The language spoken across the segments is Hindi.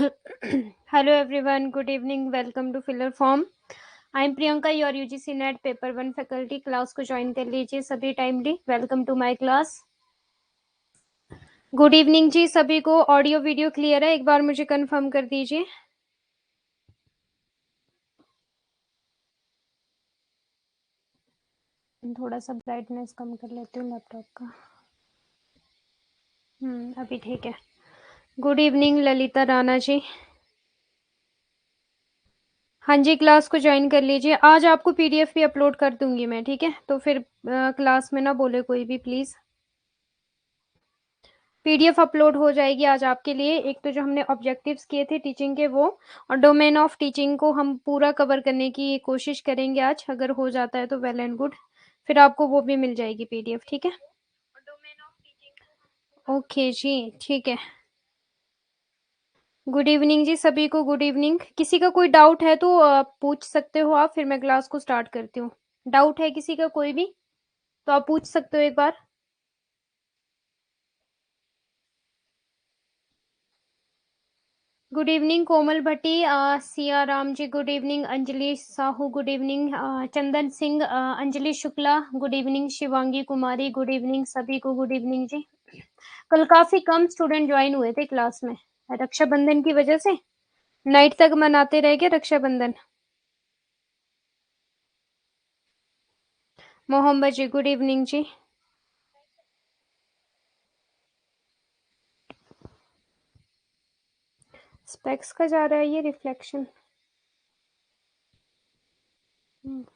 Hello everyone, good evening. Welcome to Filler Form. I am Priyanka, your UGC NET paper 1 faculty. Class को ज्वाइन कर लीजिए सभी timely. Welcome to my class. Good evening जी सभी को. ऑडियो वीडियो क्लियर है? एक बार मुझे कंफर्म कर दीजिए. थोड़ा सा ब्राइटनेस कम कर लेती हूँ लैपटॉप का. अभी ठीक है. Good evening Lalita Rana ji. हाँ जी, क्लास को ज्वाइन कर लीजिए. आज आपको पीडीएफ भी अपलोड कर दूंगी मैं, ठीक है? तो फिर क्लास में ना बोले कोई भी प्लीज. पीडीएफ अपलोड हो जाएगी आज आपके लिए. एक तो जो हमने ऑब्जेक्टिव्स किए थे टीचिंग के वो, और डोमेन ऑफ टीचिंग को हम पूरा कवर करने की कोशिश करेंगे आज. अगर हो जाता है तो वेल एंड गुड. फिर आपको वो भी मिल जाएगी पीडीएफ, ठीक है? ओके जी, ठीक है. गुड इवनिंग जी सभी को. Good evening. किसी का कोई डाउट है तो पूछ सकते हो आप, फिर मैं क्लास को स्टार्ट करती हूँ. डाउट है किसी का कोई भी तो आप पूछ सकते हो एक बार. Good evening Komal Bhatti. Siya Ram ji good evening. Anjali Sahu good evening. Chandan Singh, Anjali Shukla good evening. Shivangi Kumari good evening. सभी को गुड इवनिंग जी. कल काफी कम स्टूडेंट ज्वाइन हुए थे क्लास में रक्षाबंधन की वजह से. नाइट तक मनाते रह गए रक्षाबंधन. मोहम्मद जी गुड इवनिंग जी. स्पेक्स का जा रहा है ये रिफ्लेक्शन.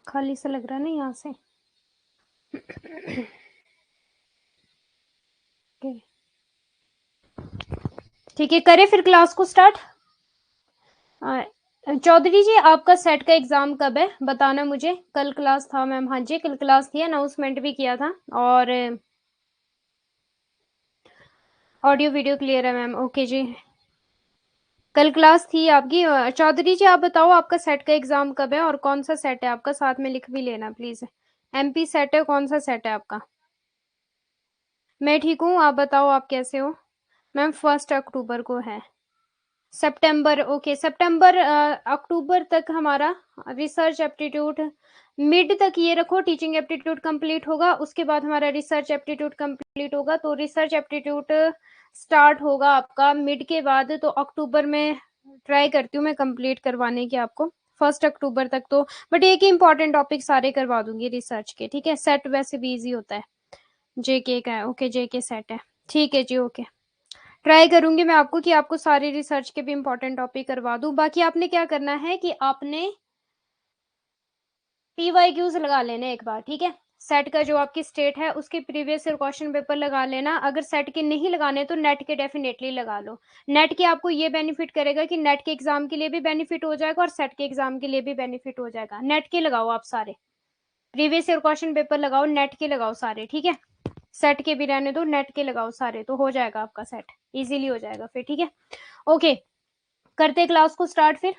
खाली सा लग रहा है ना यहाँ से. ठीक है, करें फिर क्लास को स्टार्ट. चौधरी जी आपका सेट का एग्जाम कब है बताना मुझे. कल क्लास था मैम. हाँ जी कल क्लास थी, अनाउंसमेंट भी किया था. और ऑडियो वीडियो क्लियर है मैम. ओके जी, कल क्लास थी आपकी. चौधरी जी आप बताओ आपका सेट का एग्जाम कब है और कौन सा सेट है आपका, साथ में लिख भी लेना प्लीज. एमपी सेट है, कौन सा सेट है आपका? मैं ठीक हूँ, आप बताओ आप कैसे हो? मैम 1 अक्टूबर को है. सितंबर. ओके सितंबर. अक्टूबर तक हमारा रिसर्च एप्टीट्यूड, मिड तक ये रखो टीचिंग एप्टीट्यूड कंप्लीट होगा. उसके बाद हमारा रिसर्च एप्टीट्यूड कंप्लीट होगा. तो रिसर्च एप्टीट्यूड स्टार्ट होगा आपका मिड के बाद. तो अक्टूबर में ट्राई करती हूँ मैं कंप्लीट करवाने की आपको 1 अक्टूबर तक तो. बट एक ही इंपॉर्टेंट टॉपिक सारे करवा दूंगी रिसर्च के, ठीक है? सेट वैसे भी इजी होता है. जेके का है. ओके जेके सेट है. ठीक है जी. ओके, ट्राई करूंगी मैं आपको कि आपको सारे रिसर्च के भी इंपॉर्टेंट टॉपिक करवा दूं. बाकी आपने क्या करना है कि आपने पीवाईक्यूज लगा लेने एक बार, ठीक है? सेट का जो आपकी स्टेट है उसके प्रीवियस ईयर क्वेश्चन पेपर लगा लेना. अगर सेट के नहीं लगाने तो नेट के डेफिनेटली लगा लो. नेट के आपको ये बेनिफिट करेगा कि नेट के एग्जाम के लिए भी बेनिफिट हो जाएगा और सेट के एग्जाम के लिए भी बेनिफिट हो जाएगा. नेट के लगाओ आप सारे, प्रीवियस ईयर क्वेश्चन पेपर लगाओ, नेट के लगाओ सारे, ठीक है? सेट के भी रहने दो, नेट के लगाओ सारे, तो हो जाएगा आपका सेट. इजीली हो जाएगा फिर, ठीक है? ओके, करते क्लास को स्टार्ट फिर.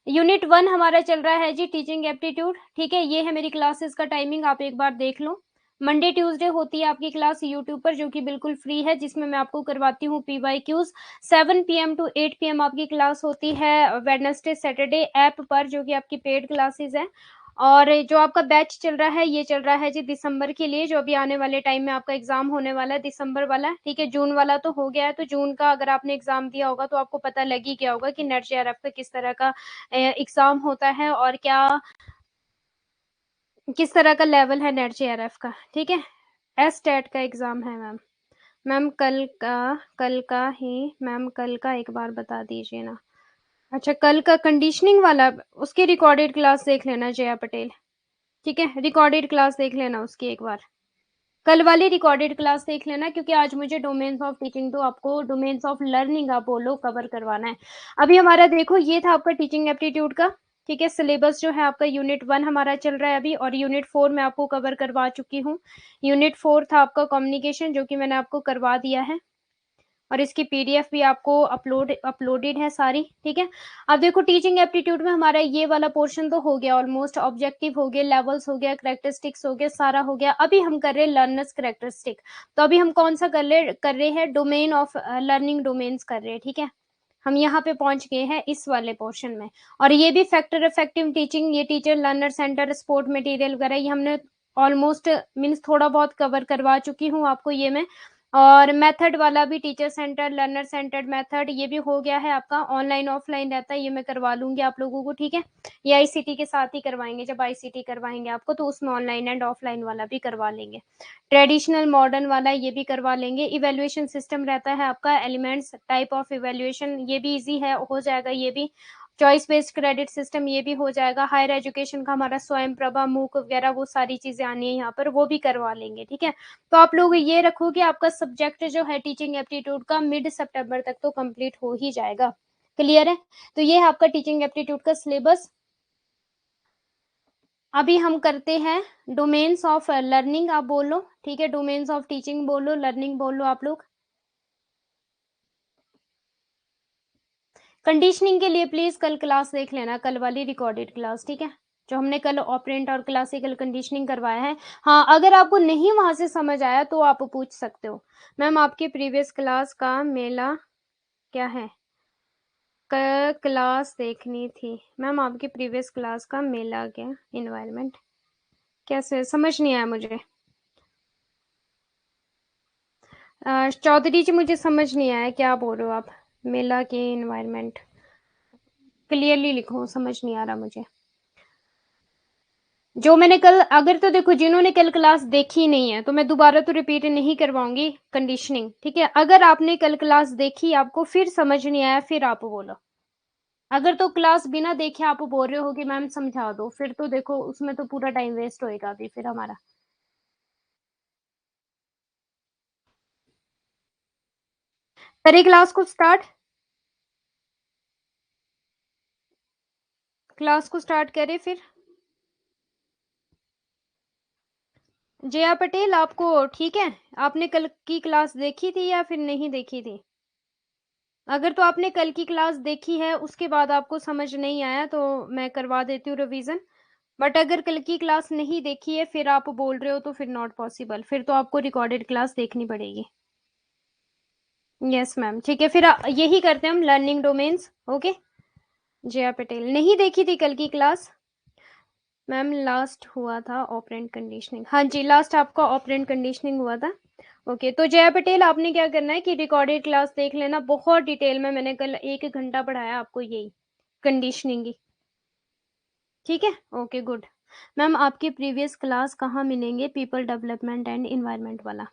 यूनिट 1 हमारा चल रहा है जी टीचिंग एप्टीट्यूड, ठीक है? ये है मेरी क्लासेस का टाइमिंग, आप एक बार देख लो. मंडे ट्यूसडे होती है आपकी क्लास यूट्यूब पर जो कि बिल्कुल फ्री है, जिसमें मैं आपको करवाती हूँ पीवाईक्यूज. 7 PM to 8 PM आपकी क्लास होती है वेडनेसडे सैटरडे ऐप पर, जो कि आपकी पेड क्लासेस है. और जो आपका बैच चल रहा है ये चल रहा है जी दिसंबर के लिए, जो अभी आने वाले टाइम में आपका एग्जाम होने वाला है दिसंबर वाला, ठीक है? जून वाला तो हो गया है, तो जून का अगर आपने एग्जाम दिया होगा तो आपको पता लग ही गया होगा कि नेट जेआरएफ का किस तरह का एग्जाम होता है और क्या किस तरह का लेवल है नेट जेआरएफ का, ठीक है? एस टेट का एग्जाम है मैम. मैम कल का ही मैम, कल का एक बार बता दीजिए ना. अच्छा कल का कंडीशनिंग वाला, उसकी रिकॉर्डेड क्लास देख लेना जया पटेल, ठीक है? रिकॉर्डेड क्लास देख लेना उसकी एक बार. कल वाली रिकॉर्डेड क्लास देख लेना, क्योंकि आज मुझे डोमेन्स ऑफ टीचिंग, तो आपको डोमेन्स ऑफ लर्निंग आप बोलो कवर करवाना है. अभी हमारा देखो ये था आपका टीचिंग एप्टीट्यूड का, ठीक है? सिलेबस जो है आपका यूनिट 1 हमारा चल रहा है अभी, और यूनिट 4 मैं आपको कवर करवा चुकी हूँ. यूनिट 4 था आपका कम्युनिकेशन, जो कि मैंने आपको करवा दिया है, और इसकी पीडीएफ भी आपको अपलोडेड है सारी, ठीक है? अब देखो टीचिंग एप्टीट्यूड में हमारा ये वाला पोर्शन तो हो गया ऑलमोस्ट. ऑब्जेक्टिव हो गया, लेवल्स हो गया, करेक्टरिस्टिक्स हो गया, सारा हो गया. अभी हम कर रहे हैं लर्नर्स करेक्टरिस्टिक. तो अभी हम कौन सा कर रहे हैं? डोमेन ऑफ लर्निंग डोमेन्स कर रहे हैं, ठीक है? हम यहाँ पे पहुंच गए हैं इस वाले पोर्शन में। और ये भी फैक्टर इफेक्टिव टीचिंग, ये teacher learner centre, sport material वगैरह, ये हमने ऑलमोस्ट मीन्स थोड़ा बहुत कवर करवा चुकी हूँ आपको ये मैं। और मेथड वाला भी, teacher centre, learner centred method, ये भी हो गया है आपका। ऑनलाइन ऑफलाइन रहता है, ये मैं करवा लूंगी आप लोगों को, ठीक है। ये आईसीटी के साथ ही करवाएंगे, जब आईसीटी करवाएंगे आपको तो उसमें ऑनलाइन एंड ऑफलाइन वाला भी करवा लेंगे। ट्रेडिशनल मॉडर्न वाला ये भी करवा लेंगे। इवेल्युएशन सिस्टम रहता है आपका, एलिमेंट्स टाइप ऑफ इवेल्युएशन, ये भी इजी है, हो जाएगा ये भी। चॉइस बेस्ड क्रेडिट सिस्टम ये भी हो जाएगा। हायर एजुकेशन का हमारा स्वयं प्रभा, मूक वगैरह वो सारी चीजें आनी है यहाँ पर, वो भी करवा लेंगे, ठीक है। तो आप लोग ये रखो कि आपका सब्जेक्ट जो है टीचिंग एप्टीट्यूड का मिड सितंबर तक तो कंप्लीट हो ही जाएगा। क्लियर है? तो ये है आपका टीचिंग एप्टीट्यूड का सिलेबस। अभी हम करते हैं डोमेन्स ऑफ लर्निंग, आप बोलो, ठीक है। डोमेन्स ऑफ टीचिंग बोलो, लर्निंग बोलो आप लोग। कंडीशनिंग के लिए प्लीज कल क्लास देख लेना, कल वाली रिकॉर्डेड क्लास, ठीक है, जो हमने कल ऑपरेंट और क्लासिकल कंडीशनिंग करवाया है। हाँ, अगर आपको नहीं वहां से समझ आया तो आप पूछ सकते हो। मैम आपकी प्रीवियस क्लास का मेला क्या है, क्लास देखनी थी। मैम आपकी प्रीवियस क्लास का मेला क्या, इन्वायरमेंट कैसे, समझ नहीं आया मुझे। चौधरी जी मुझे समझ नहीं आया क्या बोल रहे हो आप। मेला के इन्वायरमेंट क्लियरली लिखो, समझ नहीं आ रहा मुझे। जो मैंने कल, अगर तो देखो जिन्होंने कल क्लास देखी नहीं है तो मैं दोबारा तो रिपीट नहीं करवाऊंगी कंडीशनिंग, ठीक है। अगर आपने कल क्लास देखी, आपको फिर समझ नहीं आया, फिर आप बोलो। अगर तो क्लास बिना देखे आप बोल रहे हो कि मैम समझा दो, फिर तो देखो उसमें तो पूरा टाइम वेस्ट होएगा अभी फिर हमारा। करे क्लास को स्टार्ट, क्लास को स्टार्ट करे फिर। जया पटेल आपको ठीक है, आपने कल की क्लास देखी थी या फिर नहीं देखी थी? अगर तो आपने कल की क्लास देखी है उसके बाद आपको समझ नहीं आया तो मैं करवा देती हूँ रिवीजन। बट अगर कल की क्लास नहीं देखी है फिर आप बोल रहे हो तो फिर नॉट पॉसिबल, फिर तो आपको रिकॉर्डेड क्लास देखनी पड़ेगी। यस मैम, ठीक है, फिर यही करते हैं हम, learning domains. Okay. Jaya Patel नहीं देखी थी कल की क्लास। मैम लास्ट हुआ था ऑपरेंट कंडीशनिंग, हाँ जी लास्ट आपका ऑपरेंट कंडीशनिंग हुआ था। ओके, तो जया पटेल आपने क्या करना है कि रिकॉर्डेड क्लास देख लेना बहुत डिटेल में, मैंने कल 1 घंटा पढ़ाया आपको यही कंडीशनिंग की, ठीक है। Okay good. मैम आपकी प्रीवियस क्लास कहाँ मिलेंगे, पीपल डेवलपमेंट एंड इन्वायरमेंट वाला?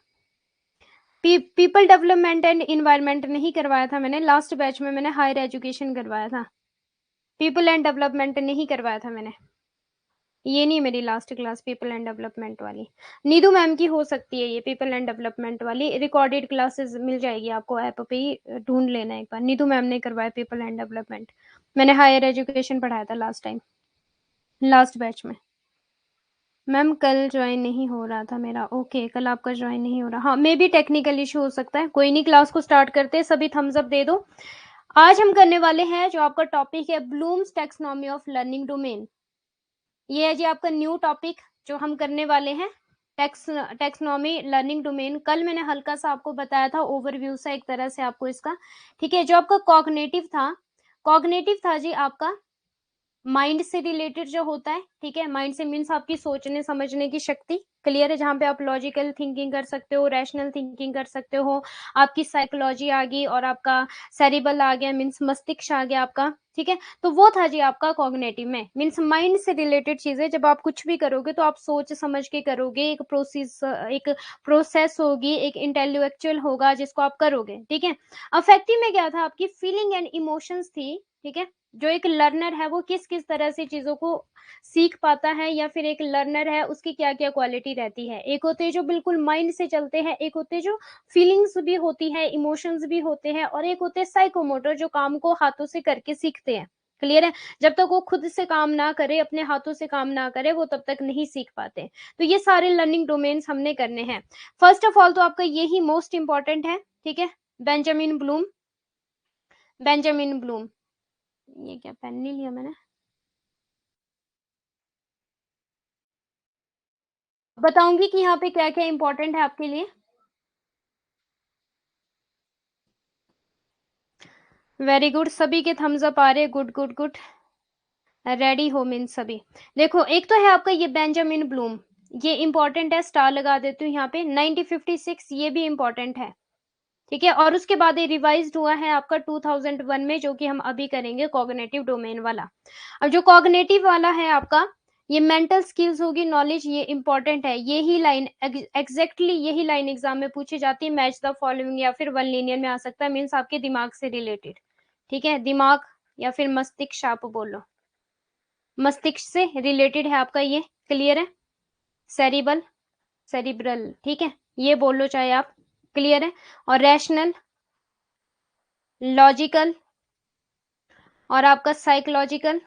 पीपल डेवलपमेंट एंड इन्वायरमेंट नहीं करवाया था मैंने, लास्ट बैच में मैंने हायर एजुकेशन करवाया था। पीपल एंड डेवलपमेंट नहीं करवाया था मैंने, ये नहीं मेरी last class people and development वाली। नीदू मैम की हो सकती है ये पीपल एंड डेवलपमेंट वाली, रिकॉर्डेड क्लासेस मिल जाएगी आपको ऐप पे ही, ढूंढ लेना एक बार। नीदू मैम ने करवाया पीपल एंड डेवलपमेंट, मैंने हायर एजुकेशन पढ़ाया था लास्ट टाइम, लास्ट बैच में। मैम कल ज्वाइन नहीं हो रहा था मेरा, ओके कल आपका ज्वाइन नहीं हो रहा, हाँ मे बी टेक्निकल इशू हो सकता है, कोई नहीं, क्लास को स्टार्ट करते हैं, सभी थम्स अप दे दो। आज हम करने वाले हैं जो आपका टॉपिक है Bloom's taxonomy of learning domain. ये है जी आपका न्यू टॉपिक जो हम करने वाले हैं, टैक्सोनॉमी लर्निंग डोमेन। कल मैंने हल्का सा आपको बताया था, ओवरव्यू सा एक तरह से आपको इसका, ठीक है। जो आपका कॉग्निटिव था, कॉग्निटिव था जी आपका माइंड से रिलेटेड जो होता है, ठीक है। माइंड से मीन्स आपकी सोचने समझने की शक्ति, क्लियर है, जहां पे आप लॉजिकल थिंकिंग कर सकते हो, रैशनल थिंकिंग कर सकते हो, आपकी साइकोलॉजी आ गई और आपका सेरिबल आ गया, मीन्स मस्तिष्क आ गया आपका, ठीक है। तो वो था जी आपका कॉग्निटिव में, मीन्स माइंड से रिलेटेड चीजें, जब आप कुछ भी करोगे तो आप सोच समझ के करोगे, एक प्रोसेस होगी, एक इंटेलेक्चुअल होगा जिसको आप करोगे, ठीक है। अफेक्टिव में क्या था, आपकी फीलिंग एंड इमोशंस थी, ठीक है। जो एक लर्नर है वो किस किस तरह से चीजों को सीख पाता है, या फिर एक लर्नर है उसकी क्या क्या क्वालिटी रहती है। एक होते हैं जो बिल्कुल माइंड से चलते हैं, एक होते हैं जो फीलिंग्स भी होती है, इमोशंस भी होते हैं, और एक होते हैं साइकोमोटर जो काम को हाथों से करके सीखते हैं। क्लियर है? जब तक वो खुद से काम ना करे, अपने हाथों से काम ना करे, वो तब तक नहीं सीख पाते। तो ये सारे लर्निंग डोमेन्स हमने करने हैं। फर्स्ट ऑफ ऑल तो आपका यही मोस्ट इंपॉर्टेंट है, ठीक है। बेंजामिन ब्लूम, बेंजामिन ब्लूम, ये क्या पेन नहीं लिया मैंने, बताऊंगी कि यहाँ पे क्या क्या इंपॉर्टेंट है आपके लिए। वेरी गुड, सभी के थम्स अप आ रहे, गुड गुड गुड। रेडी हो मीन्स सभी। देखो एक तो है आपका ये बेंजामिन ब्लूम, ये इंपॉर्टेंट है, स्टार लगा देती हूँ यहाँ पे। 1956 ये भी इंपॉर्टेंट है, ठीक है। और उसके बाद ये रिवाइज्ड हुआ है आपका 2001 में, जो कि हम अभी करेंगे कॉग्निटिव डोमेन वाला। अब जो कॉग्निटिव वाला है आपका, ये मेंटल स्किल्स होगी, नॉलेज, ये इंपॉर्टेंट है। यही लाइन एग्जैक्टली यही लाइन एग्जाम में पूछी जाती है, मैच द फॉलोइंग या फिर वन लीनियर में आ सकता है, मीन्स आपके दिमाग से रिलेटेड, ठीक है। दिमाग या फिर मस्तिष्क आप बोलो, मस्तिष्क से रिलेटेड है आपका ये, क्लियर है। सेरिबल, सेरिब्रल, ठीक है, ये बोल लो चाहे आप, क्लियर है। और रैशनल, लॉजिकल, और आपका साइकोलॉजिकल,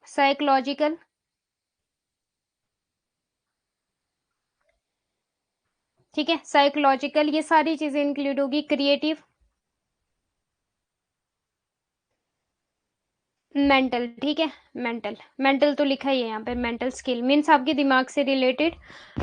साइकोलॉजिकल, ठीक है, साइकोलॉजिकल, ये सारी चीजें इंक्लूड होगी। क्रिएटिव, मेंटल, ठीक है, मेंटल, मेंटल तो लिखा ही है यहाँ पे, मेंटल स्किल मीन्स आपके दिमाग से रिलेटेड।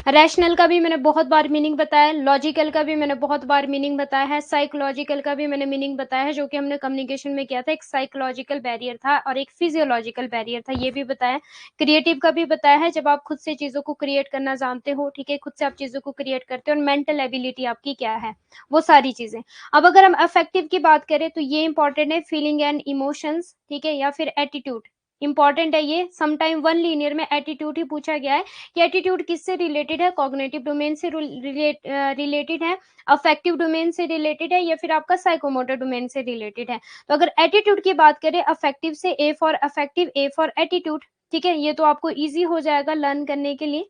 रैशनल का भी मैंने बहुत बार मीनिंग बताया, लॉजिकल का भी मैंने बहुत बार मीनिंग बताया है, साइकोलॉजिकल का भी मैंने मीनिंग बताया है, जो कि हमने कम्युनिकेशन में किया था। एक साइकोलॉजिकल बैरियर था और एक फिजियोलॉजिकल बैरियर था, ये भी बताया। क्रिएटिव का भी बताया है, जब आप खुद से चीजों को क्रिएट करना जानते हो, ठीक है, खुद से आप चीजों को क्रिएट करते हो। और मेंटल एबिलिटी आपकी क्या है, वो सारी चीजें। अब अगर हम अफेक्टिव की बात करें तो ये इंपॉर्टेंट है, फीलिंग एंड इमोशंस, ठीक है, या फिर एटीट्यूड, इंपॉर्टेंट है ये। समटाइम वन लीनियर में एटीट्यूड ही पूछा गया है कि एटीट्यूड किससे रिलेटेड है, कॉग्निटिव डोमेन से रिलेटेड है, अफेक्टिव डोमेन से रिलेटेड है, या फिर आपका साइकोमोटर डोमेन से रिलेटेड है। तो अगर एटीट्यूड की बात करें, अफेक्टिव से A for affective, A for attitude, ठीक है, ये तो आपको इजी हो जाएगा लर्न करने के लिए,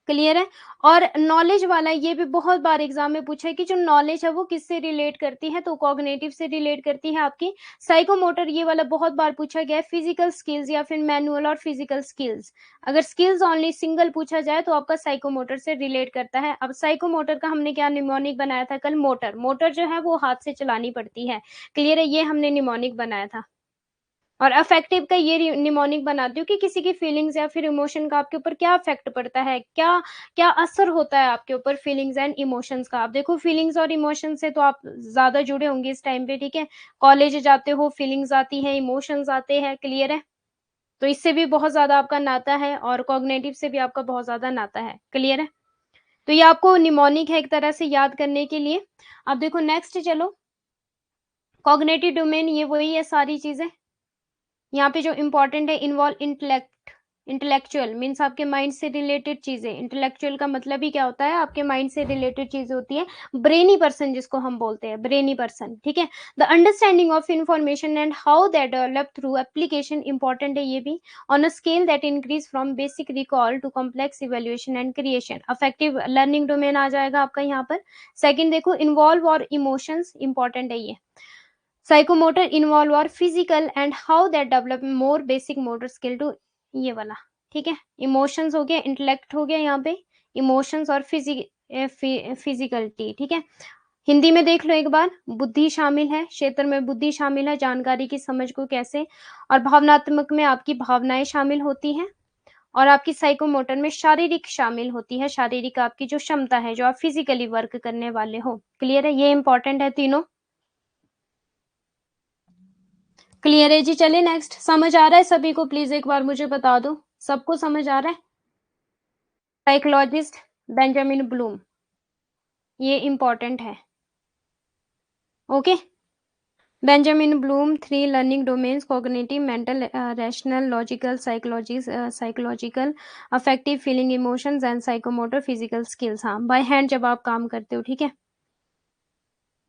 क्लियर है। और नॉलेज वाला ये भी बहुत बार एग्जाम में पूछा है कि जो नॉलेज है वो किससे रिलेट करती है, तो कॉग्निटिव से रिलेट करती है आपकी। साइकोमोटर ये वाला बहुत बार पूछा गया है, फिजिकल स्किल्स या फिर मैनुअल और फिजिकल स्किल्स। अगर स्किल्स ओनली सिंगल पूछा जाए तो आपका साइकोमोटर से रिलेट करता है। अब साइकोमोटर का हमने क्या निमोनिक बनाया था कल, मोटर, मोटर जो है वो हाथ से चलानी पड़ती है, क्लियर है, ये हमने निमोनिक बनाया था। और अफेक्टिव का ये निमोनिक बनाती हूँ कि किसी की फीलिंग्स या फिर इमोशन का आपके ऊपर क्या इफेक्ट पड़ता है, क्या क्या असर होता है आपके ऊपर फीलिंग्स एंड इमोशंस का। आप देखो फीलिंग्स और इमोशन से तो आप ज्यादा जुड़े होंगे इस टाइम पे, ठीक है, कॉलेज जाते हो, फीलिंग्स आती है, इमोशंस आते हैं, क्लियर है। तो इससे भी बहुत ज्यादा आपका नाता है और कॉग्निटिव से भी आपका बहुत ज्यादा नाता है, क्लियर है। तो ये आपको निमोनिक है एक तरह से याद करने के लिए। अब देखो नेक्स्ट चलो, कॉग्निटिव डोमेन ये वही है सारी चीजें। यहाँ पे जो इंपॉर्टेंट है, इन्वॉल्व इंटेलेक्ट, इंटेलेक्चुअल मीन्स आपके माइंड से रिलेटेड चीजें। इंटेलेक्चुअल का मतलब ही क्या होता है, आपके माइंड से रिलेटेड चीजें होती है। ब्रेनी पर्सन जिसको हम बोलते हैं, ब्रेनी पर्सन, ठीक है। The understanding of information and how that develop through application, important है ये भी। On a scale that increase from basic recall to complex evaluation and creation, affective learning domain आ जाएगा आपका यहाँ पर। सेकंड देखो, इन्वॉल्व और इमोशंस, इंपॉर्टेंट है ये। साइकोमोटर इन्वॉल्व और physical and how that develop more basic motor skill to, ये वाला, ठीक है। इमोशंस हो गया, इंटेलेक्ट हो गया यहाँ पे, इमोशंस और फिजिकलिटी, ठीक है। हिंदी में देख लो एक बार, बुद्धि शामिल है, क्षेत्र में बुद्धि शामिल है, जानकारी की समझ को कैसे, और भावनात्मक में आपकी भावनाएं शामिल होती हैं, और आपकी साइकोमोटर में शारीरिक शामिल होती है, शारीरिक आपकी जो क्षमता है, जो आप फिजिकली वर्क करने वाले हो, क्लियर है, ये इंपॉर्टेंट है तीनों, क्लियर है जी। चले नेक्स्ट, समझ आ रहा है सभी को, प्लीज एक बार मुझे बता दो, सबको समझ आ रहा है। साइकोलॉजिस्ट बेंजामिन ब्लूम, ये इंपॉर्टेंट है, okay. Benjamin Bloom, three learning domains, cognitive, mental, rational, logical, psychological, affective, feeling, emotions and psychomotor, physical skills. हाँ, बाय हैंड जब आप काम करते हो, ठीक है,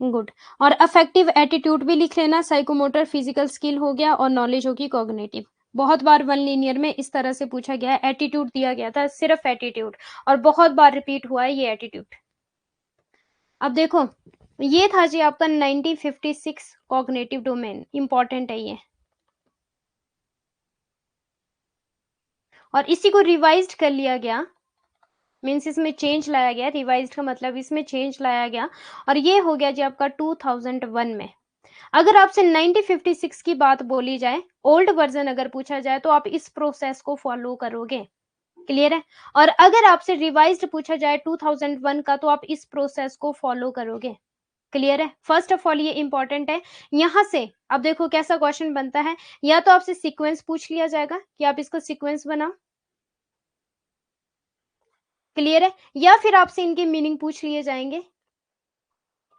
गुड। और अफेक्टिव एटीट्यूड भी लिख लेना, साइकोमोटर फिजिकल स्किल हो गया, और नॉलेज होगी कॉग्निटिव। बहुत बार वन लीनियर में इस तरह से पूछा गया है, एटीट्यूड दिया गया था, सिर्फ एटीट्यूड, और बहुत बार रिपीट हुआ है ये एटीट्यूड। अब देखो, ये था जी आपका 1956 कॉग्निटिव डोमेन, इंपॉर्टेंट है ये। और इसी को रिवाइज्ड कर लिया गया, मीन्स इसमें चेंज लाया गया, रिवाइज्ड का मतलब इसमें चेंज लाया गया, और ये हो गया जी आपका 2001 में। अगर आपसे 1956 की बात बोली जाए, ओल्ड वर्जन अगर पूछा जाए, तो आप इस प्रोसेस को फॉलो करोगे, क्लियर है। और अगर आपसे रिवाइज्ड पूछा जाए 2001 का तो आप इस प्रोसेस को फॉलो करोगे। क्लियर है। फर्स्ट ऑफ ऑल ये इंपॉर्टेंट है। यहां से अब देखो कैसा क्वेश्चन बनता है, या तो आपसे सीक्वेंस पूछ लिया जाएगा कि आप इसको सीक्वेंस बनाओ, क्लियर है, या फिर आपसे इनके मीनिंग पूछ लिए जाएंगे,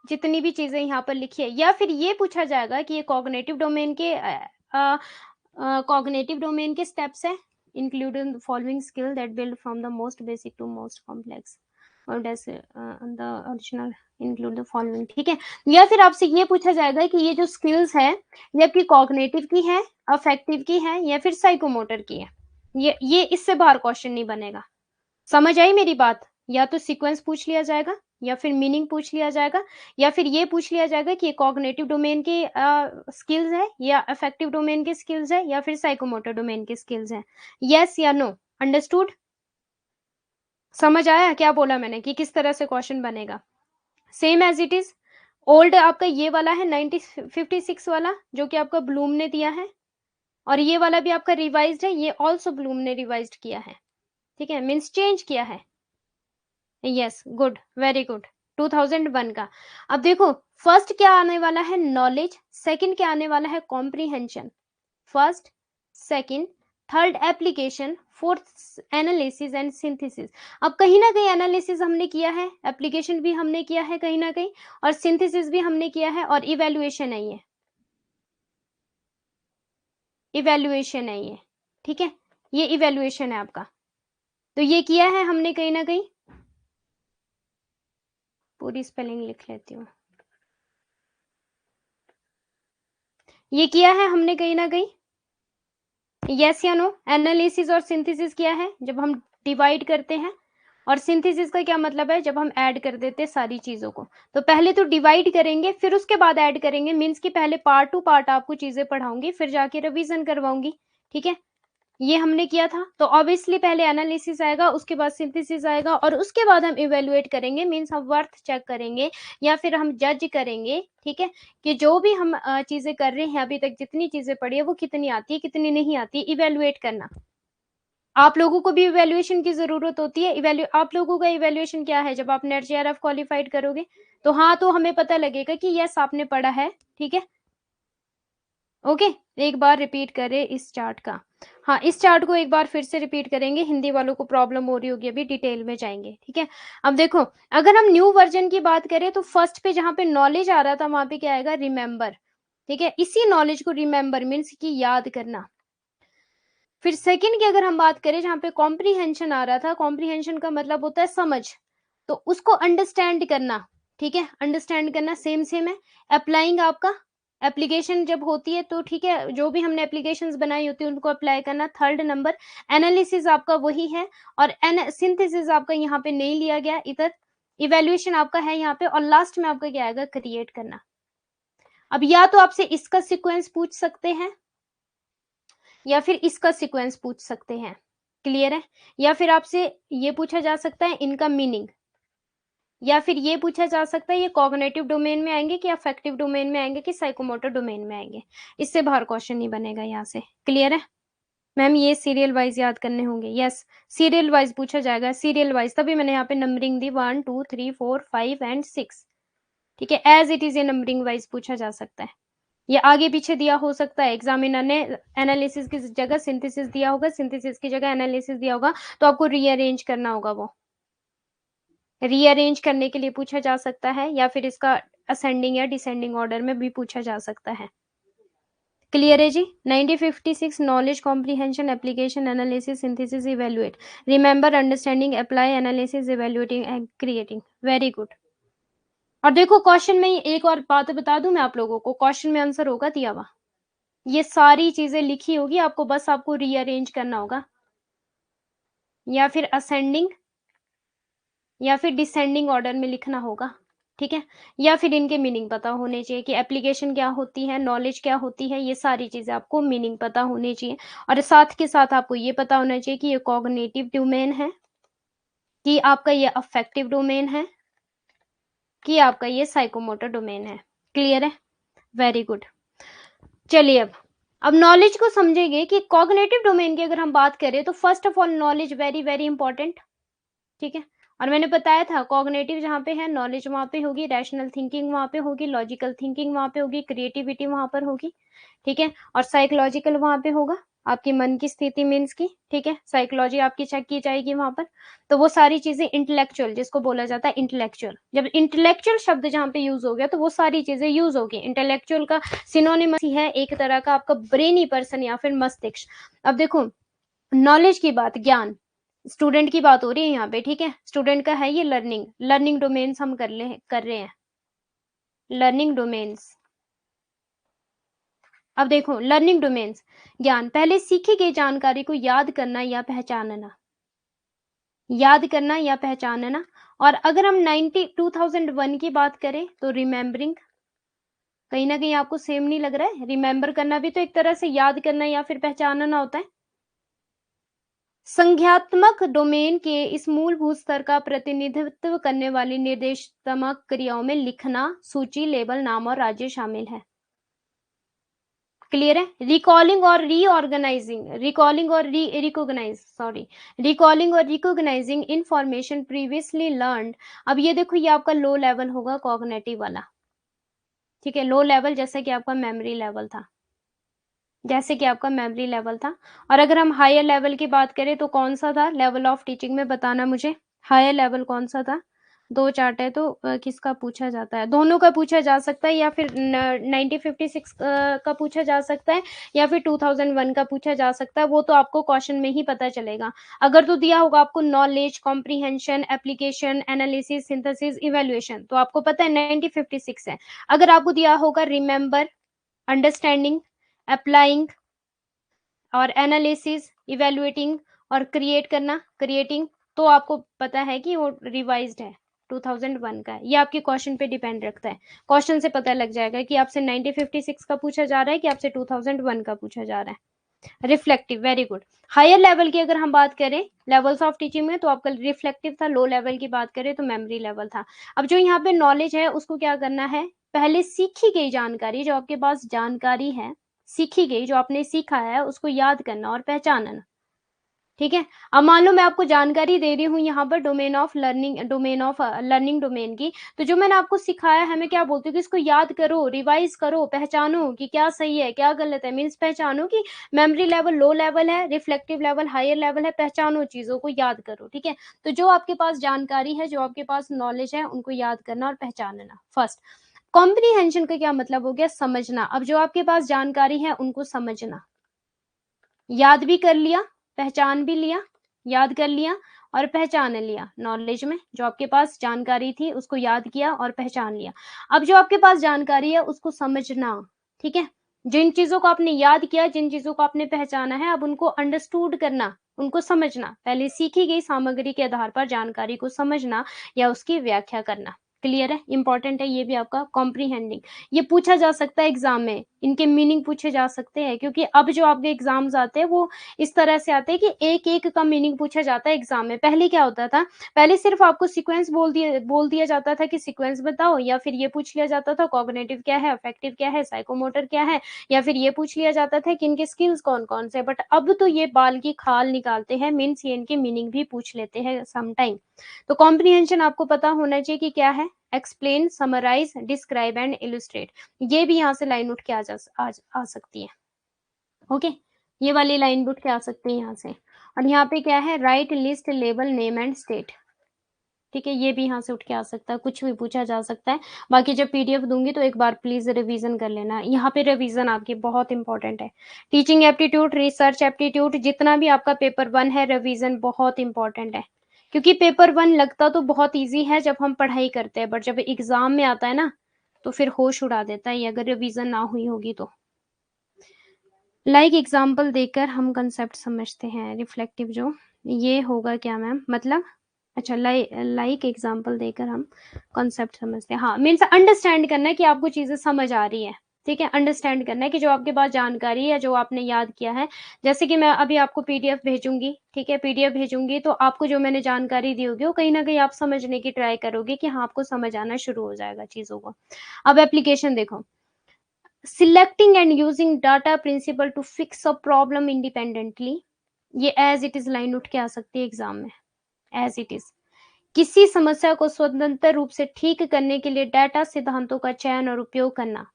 जितनी भी चीजें यहाँ पर लिखी है, या फिर ये पूछा जाएगा कि ये कॉग्निटिव डोमेन के स्टेप्स है, including the following skill that build from the most basic to most complex और the original include the following, ठीक है। या फिर आपसे ये पूछा जाएगा कि ये जो स्किल्स है ये आपकी कॉग्निटिव की है, अफेक्टिव की है, या फिर साइकोमोटर की है। ये इससे बाहर क्वेश्चन नहीं बनेगा। समझ आई मेरी बात। या तो सीक्वेंस पूछ लिया जाएगा, या फिर मीनिंग पूछ लिया जाएगा, या फिर ये पूछ लिया जाएगा कि ये कॉग्निटिव डोमेन के स्किल्स है, या अफेक्टिव डोमेन के स्किल्स है, या फिर साइकोमोटर डोमेन के स्किल्स है। यस या नो, अंडरस्टूड? समझ आया क्या बोला मैंने कि किस तरह से क्वेश्चन बनेगा। Same as it is. Old आपका ये वाला है 1956 वाला जो कि आपका ब्लूम ने दिया है, और ये वाला भी आपका रिवाइज्ड है, ये ऑल्सो ब्लूम ने रिवाइज्ड किया है, ठीक है, मीन्स चेंज किया है। Yes, good, very good. 2001 का। अब देखो फर्स्ट क्या आने वाला है, नॉलेज। सेकंड क्या आने वाला है, comprehension. First, second, third application, fourth analysis and synthesis. अब कहीं ना कहीं एनालिसिस हमने किया है, एप्लीकेशन भी हमने किया है कहीं ना कहीं, और सिंथेसिस भी हमने किया है, और इवेल्युएशन है ये, इवेल्युएशन है ये, ठीक है, ये इवेल्युएशन है आपका। तो ये किया है हमने कहीं ना कहीं, पूरी स्पेलिंग लिख लेती हूँ, ये किया है हमने कहीं ना कहीं। यस या नो? एनालिसिस और सिंथेसिस किया है जब हम डिवाइड करते हैं, और सिंथेसिस का क्या मतलब है, जब हम ऐड कर देते हैं सारी चीजों को। तो पहले तो डिवाइड करेंगे फिर उसके बाद ऐड करेंगे, मीन्स कि पहले पार्ट टू पार्ट आपको चीजें पढ़ाऊंगी फिर जाके रिवीजन करवाऊंगी, ठीक है। ये हमने किया था, तो ऑब्वियसली पहले एनालिसिस आएगा, उसके बाद सिंथेसिस आएगा, और उसके बाद हम इवेल्युएट करेंगे, मीन्स हम वर्थ चेक करेंगे, या फिर हम जज करेंगे, ठीक है, कि जो भी हम चीजें कर रहे हैं अभी तक, जितनी चीजें पढ़ी है वो कितनी आती है कितनी नहीं आती, इवेल्युएट करना। आप लोगों को भी इवेल्युएशन की जरूरत होती है। आप लोगों का इवेल्युएशन क्या है, जब आप नेट जेआरएफ क्वालिफाइड करोगे तो हाँ, तो हमें पता लगेगा कि यस आपने पढ़ा है, ठीक है। ओके, एक बार रिपीट करें इस चार्ट का। हाँ, इस चार्ट को एक बार फिर से रिपीट करेंगे, हिंदी वालों को प्रॉब्लम हो रही होगी, अभी डिटेल में जाएंगे, ठीक है। अब देखो, अगर हम न्यू वर्जन की बात करें तो फर्स्ट पे जहां पे नॉलेज आ रहा था वहां पे क्या आएगा, रिमेंबर, ठीक है। इसी नॉलेज को रिमेंबर मीन्स की याद करना। फिर सेकंड की अगर हम बात करें, जहां पे कॉम्प्रीहेंशन आ रहा था, कॉम्प्रीहेंशन का मतलब होता है समझ, तो उसको अंडरस्टैंड करना, ठीक है, अंडरस्टैंड करना सेम सेम है। अप्लाइंग आपका एप्लीकेशन जब होती है तो ठीक है, जो भी हमने एप्लीकेशंस बनाई होती है उनको अप्लाई करना। थर्ड नंबर, एनालिसिस आपका वही है, और सिंथेसिस आपका यहाँ पे नहीं लिया गया इधर, इवेल्युएशन आपका है यहाँ पे, और लास्ट में आपका क्या आएगा, क्रिएट करना। अब या तो आपसे इसका सीक्वेंस पूछ सकते हैं, या फिर इसका सीक्वेंस पूछ सकते हैं, क्लियर है। या फिर आपसे ये पूछा जा सकता है इनका मीनिंग, या फिर ये पूछा जा सकता है ये कॉग्निटिव डोमेन में आएंगे कि अफेक्टिव डोमेन में आएंगे कि साइकोमोटर डोमेन में आएंगे। इससे बाहर क्वेश्चन नहीं बनेगा यहाँ से, क्लियर है। मैम ये सीरियल वाइज याद करने होंगे, यस, सीरियल वाइज पूछा जाएगा, सीरियल वाइज, तभी मैंने यहाँ पे नंबरिंग दी 1 2 3 4 5 एंड 6, ठीक है। एज इट इज ये नंबरिंग वाइज पूछा जा सकता है, ये आगे पीछे दिया हो सकता है, एग्जामिनर ने एनालिसिस की जगह सिंथेसिस दिया होगा, सिंथेसिस की जगह एनालिसिस दिया होगा, तो आपको रीअरेंज करना होगा, वो रीअरेंज करने के लिए पूछा जा सकता है, या फिर इसका असेंडिंग या डिसेंडिंग ऑर्डर में भी पूछा जा सकता है। क्लियर है जी। 1956, knowledge, comprehension, application, analysis, synthesis, evaluate, remember, understanding, apply, analysis, evaluating and creating. Very good. और देखो क्वेश्चन में एक और बात बता दूं मैं आप लोगों को, क्वेश्चन में आंसर होगा दिया हुआ, ये सारी चीजें लिखी होगी, आपको बस आपको रीअरेंज करना होगा, या फिर असेंडिंग या फिर डिसेंडिंग ऑर्डर में लिखना होगा, ठीक है। या फिर इनके मीनिंग पता होने चाहिए कि एप्लीकेशन क्या होती है, नॉलेज क्या होती है, ये सारी चीजें आपको मीनिंग पता होनी चाहिए। और साथ के साथ आपको ये पता होना चाहिए कि ये कॉग्निटिव डोमेन है, कि आपका ये अफेक्टिव डोमेन है, कि आपका ये साइकोमोटर डोमेन है। क्लियर है, वेरी गुड। चलिए अब नॉलेज को समझेंगे कि कॉग्निटिव डोमेन की अगर हम बात करें तो first of all knowledge very very important, ठीक है। और मैंने बताया था कॉग्निटिव जहाँ पे है, नॉलेज वहाँ पे होगी, रैशनल थिंकिंग वहाँ पे होगी, लॉजिकल थिंकिंग वहाँ पे होगी, क्रिएटिविटी वहाँ पर होगी, ठीक है। और साइकोलॉजिकल वहाँ पे होगा, आपकी मन की स्थिति मीन्स की, ठीक है, साइकोलॉजी आपकी चेक की जाएगी वहां पर। तो वो सारी चीजें इंटेलेक्चुअल, जिसको बोला जाता है इंटेलेक्चुअल, जब इंटेलेक्चुअल शब्द जहाँ पे यूज हो गया तो वो सारी चीजें यूज होगी। इंटेलेक्चुअल का सिनोनिमस ही है एक तरह का आपका ब्रेनी पर्सन या फिर मस्तिष्क। अब देखो नॉलेज की बात, ज्ञान, स्टूडेंट की बात हो रही है यहाँ पे, ठीक है। स्टूडेंट का है ये लर्निंग, लर्निंग डोमेन्स हम कर रहे हैं, लर्निंग डोमेन्स। अब देखो लर्निंग डोमेन्स, ज्ञान, पहले सीखी गई जानकारी को याद करना या पहचानना, याद करना या पहचानना। और अगर हम 2001 की बात करें तो रिमेम्बरिंग, कहीं ना कहीं आपको सेम नहीं लग रहा है? रिमेम्बर करना भी तो एक तरह से याद करना या फिर पहचानना होता है। संज्ञात्मक डोमेन के इस मूलभूत स्तर का प्रतिनिधित्व करने वाली निर्देशात्मक क्रियाओं में लिखना, सूची, लेबल, नाम और राज्य शामिल है। क्लियर है? रिकॉलिंग और रीऑर्गेनाइजिंग, रिकॉलिंग और रिकॉलिंग और रिकॉग्नाइजिंग इंफॉर्मेशन प्रीवियसली लर्नड। अब ये देखो ये आपका लो लेवल होगा कॉग्निटिव वाला, ठीक है। लो लेवल जैसे कि आपका मेमोरी लेवल था, जैसे कि आपका मेमोरी लेवल था। और अगर हम हायर लेवल की बात करें तो कौन सा था? लेवल ऑफ टीचिंग में बताना मुझे, हायर लेवल कौन सा था? दो चार्ट है तो किसका पूछा जाता है? दोनों का पूछा जा सकता है, या फिर 1956 का पूछा जा सकता है, या फिर 2001 का पूछा जा सकता है। वो तो आपको क्वेश्चन में ही पता चलेगा। अगर तो दिया होगा आपको knowledge, comprehension, application, analysis, synthesis, evaluation, तो आपको पता है 1956 है। अगर आपको दिया होगा रिमेम्बर, अंडरस्टैंडिंग, अप्लाइंग और एनालिसिस, इवेल्युएटिंग और क्रिएट करना, क्रिएटिंग, तो आपको पता है कि वो रिवाइज्ड है, 2001 का है। ये आपके क्वेश्चन पे डिपेंड रखता है, क्वेश्चन से पता लग जाएगा कि आपसे 1956 का पूछा जा रहा है कि आपसे 2001 का पूछा जा रहा है। Reflective, very good. Higher level की अगर हम बात करें लेवल्स ऑफ टीचिंग में तो आपका रिफ्लेक्टिव था, लो लेवल की बात करें तो मेमोरी लेवल था। अब जो यहाँ पे नॉलेज है उसको क्या करना है? पहले सीखी गई जानकारी, जो आपके पास जानकारी है सीखी गई, जो आपने सीखा है उसको याद करना और पहचानना, ठीक है। अब मान लो मैं आपको जानकारी दे रही हूँ यहाँ पर domain of learning, domain of learning domain की, तो जो मैंने आपको सिखाया है मैं क्या बोलती हूँ कि इसको याद करो, रिवाइज करो, पहचानो कि क्या सही है क्या गलत है। मीन्स पहचानो कि मेमोरी लेवल लो लेवल है, रिफ्लेक्टिव लेवल हायर लेवल है, पहचानो चीजों को, याद करो, ठीक है। तो जो आपके पास जानकारी है, जो आपके पास नॉलेज है, उनको याद करना और पहचानना। फर्स्ट कॉम्प्रीहेंशन का क्या मतलब हो गया? समझना। अब जो आपके पास जानकारी है उनको समझना, याद भी कर लिया, पहचान भी लिया, याद कर लिया और पहचान लिया। नॉलेज में जो आपके पास जानकारी थी उसको याद किया और पहचान लिया। अब जो आपके पास जानकारी है उसको समझना, ठीक है। जिन चीजों को आपने याद किया, जिन चीजों को आपने पहचाना है, अब उनको अंडरस्टूड करना, उनको समझना। पहले सीखी गई सामग्री के आधार पर जानकारी को समझना या उसकी व्याख्या करना। क्लियर है? इंपॉर्टेंट है ये भी आपका कॉम्प्रीहेंडिंग। ये पूछा जा सकता है एग्जाम में, इनके मीनिंग पूछे जा सकते हैं, क्योंकि अब जो आपके एग्जाम्स आते हैं वो इस तरह से आते हैं कि एक एक का मीनिंग पूछा जाता है एग्जाम में। पहले क्या होता था? पहले सिर्फ आपको सीक्वेंस बोल दिया जाता था कि सीक्वेंस बताओ, या फिर ये पूछ लिया जाता था कॉग्निटिव क्या है, अफेक्टिव क्या है, साइकोमोटर क्या है, या फिर ये पूछ लिया जाता था कि इनके स्किल्स कौन कौन से। बट अब तो ये बाल की खाल निकालते हैं, मीन्स ये इनके मीनिंग भी पूछ लेते हैं समटाइम। तो कॉम्प्रीहेंशन आपको पता होना चाहिए कि क्या है? Explain, summarise, describe and illustrate. ये भी यहाँ से लाइन उठ के आ सकती है। ओके, ये वाली लाइन भी उठ के आ सकती है यहाँ से। और यहाँ पे क्या है? Right, list, label, name and state, ठीक है। ये भी यहाँ से उठ के आ सकता है, कुछ भी पूछा जा सकता है। बाकी जब पीडीएफ दूंगी तो एक बार प्लीज रिवीजन कर लेना। यहाँ पे रिवीजन आपकी बहुत इंपॉर्टेंट है। टीचिंग एप्टीट्यूड, रिसर्च एप्टीट्यूड, जितना भी आपका पेपर 1 है, रिवीजन बहुत इंपॉर्टेंट है। क्योंकि पेपर 1 लगता तो बहुत ईजी है जब हम पढ़ाई करते हैं, बट जब एग्जाम में आता है ना तो फिर होश उड़ा देता है अगर रिवीजन ना हुई होगी तो। लाइक एग्जाम्पल देकर हम कंसेप्ट समझते हैं। रिफ्लेक्टिव जो ये होगा क्या मैम? मतलब अच्छा, लाइक एग्जाम्पल देकर हम कॉन्सेप्ट समझते हैं। हाँ, मीन्स अंडरस्टैंड करना है कि आपको चीजें समझ आ रही है, ठीक है। अंडरस्टैंड करना है कि जो आपके पास जानकारी है, जो आपने याद किया है। जैसे कि मैं अभी आपको पीडीएफ भेजूंगी, ठीक है, पीडीएफ भेजूंगी तो आपको जो मैंने जानकारी दी होगी वो कहीं ना कहीं आप समझने की ट्राई करोगे कि हाँ आपको समझ आना शुरू हो जाएगा चीजों को। अब एप्लीकेशन देखो, selecting and using data principle to fix a problem independently, ये एज इट इज लाइन उठ के आ सकती है एग्जाम में, एज इट इज। किसी समस्या को स्वतंत्र रूप से ठीक करने के लिए डाटा सिद्धांतों का चयन और उपयोग करना।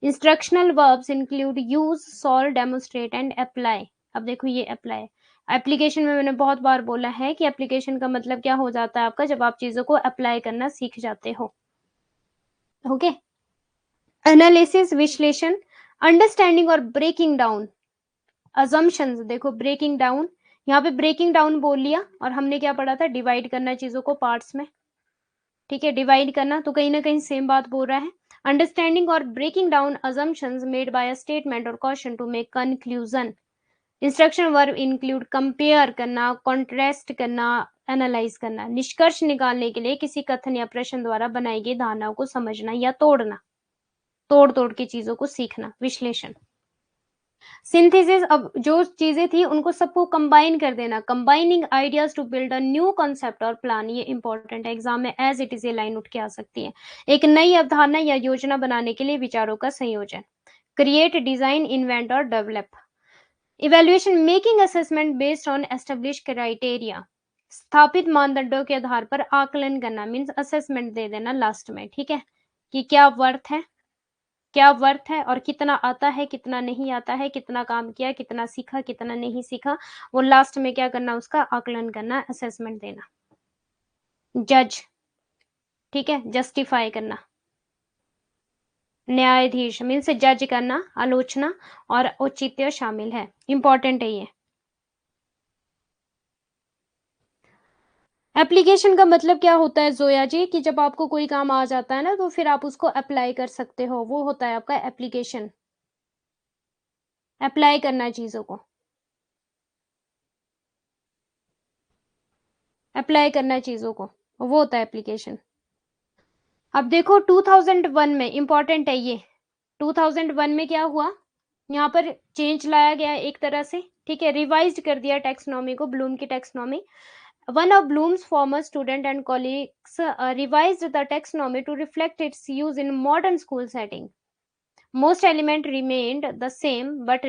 Instructional verbs include use, solve, demonstrate and apply. अब देखो ये अप्लाई, एप्लीकेशन में मैंने बहुत बार बोला है कि एप्लीकेशन का मतलब क्या हो जाता है आपका, जब आप चीजों को अप्लाई करना सीख जाते हो। ओके, एनालिसिस विश्लेषण, अंडरस्टैंडिंग और ब्रेकिंग डाउन अजम्पशंस। देखो ब्रेकिंग डाउन, यहाँ पे ब्रेकिंग डाउन बोल लिया और हमने क्या पढ़ा था, डिवाइड करना चीजों को पार्ट्स में, ठीक है, डिवाइड करना, तो कहीं ना कहीं सेम बात बोल रहा है। अंडरस्टैंडिंग और breaking down assumptions made by a statement और question to make conclusion. Instruction verb include compare करना, कॉन्ट्रास्ट करना, एनालाइज करना। निष्कर्ष निकालने के लिए किसी कथन या प्रश्न द्वारा बनाई गई धारणाओं को समझना या तोड़ना, तोड़ तोड़ के चीजों को सीखना, विश्लेषण। सिंथेसिस, अब जो चीजें थी उनको सबको कंबाइन कर देना, combining ideas to build a new concept और प्लान, ये इंपॉर्टेंट है, एग्जाम में एज इट इज ये लाइन उठ के आ सकती है। एक नई अवधारणा या योजना बनाने के लिए विचारों का संयोजन। क्रिएट, डिजाइन, इन्वेंट और develop. Evaluation, making assessment based on establish criteria. स्थापित मानदंडों के आधार पर आकलन करना, मीन्स असेसमेंट दे देना लास्ट में, ठीक है, कि क्या वर्थ है, क्या वर्थ है और कितना आता है, कितना नहीं आता है, कितना काम किया, कितना सीखा, कितना नहीं सीखा, वो लास्ट में क्या करना, उसका आकलन करना, असेसमेंट देना। जज, ठीक है, जस्टिफाई करना। न्यायाधीश मीन्स जज करना, आलोचना और औचित्य शामिल है, इंपॉर्टेंट है ये। एप्लीकेशन का मतलब क्या होता है जोया जी, कि जब आपको कोई काम आ जाता है ना तो फिर आप उसको अप्लाई कर सकते हो, वो होता है आपका एप्लीकेशन। अप्लाई करना है चीजों को, अप्लाई करना है चीजों को, वो होता है एप्लीकेशन। अब देखो 2001 में, इंपॉर्टेंट है ये, 2001 में क्या हुआ, यहाँ पर चेंज लाया गया एक तरह से, ठीक है, रिवाइज्ड कर दिया टेक्सोनॉमी को, ब्लूम की taxonomy. One of Bloom's former student and colleagues revised the taxonomy to reflect its use in modern school setting. Most elements remained the same but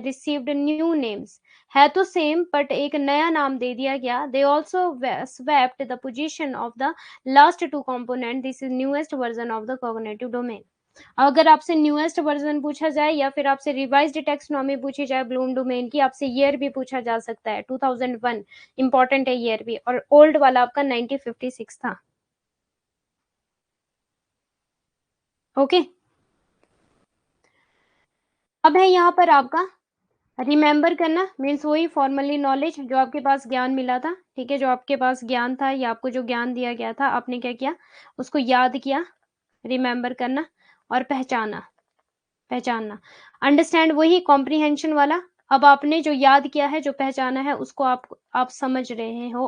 received new names. है तो सेम बट एक नया नाम दे दिया गया. They also swapped the position of the last two component. This is newest version of the cognitive domain. अगर आपसे न्यूएस्ट वर्जन पूछा जाए या फिर आपसे रिवाइज्ड टेक्सोनॉमी पूछी जाए ब्लूम डोमेन की, आपसे ईयर भी पूछा जा सकता है, 2001 इंपॉर्टेंट है ईयर भी, और ओल्ड वाला आपका 1956 था। ओके, अब है यहाँ पर आपका रिमेंबर करना, मीन्स वही फॉर्मली नॉलेज जो आपके पास ज्ञान मिला था, ठीक है, जो आपके पास ज्ञान था या आपको जो ज्ञान दिया गया था आपने क्या किया, उसको याद किया, रिमेंबर करना, और पहचाना, पहचानना। अंडरस्टैंड वही कॉम्प्रिहेंशन वाला, अब आपने जो याद किया है, जो पहचाना है, उसको आप समझ रहे हो,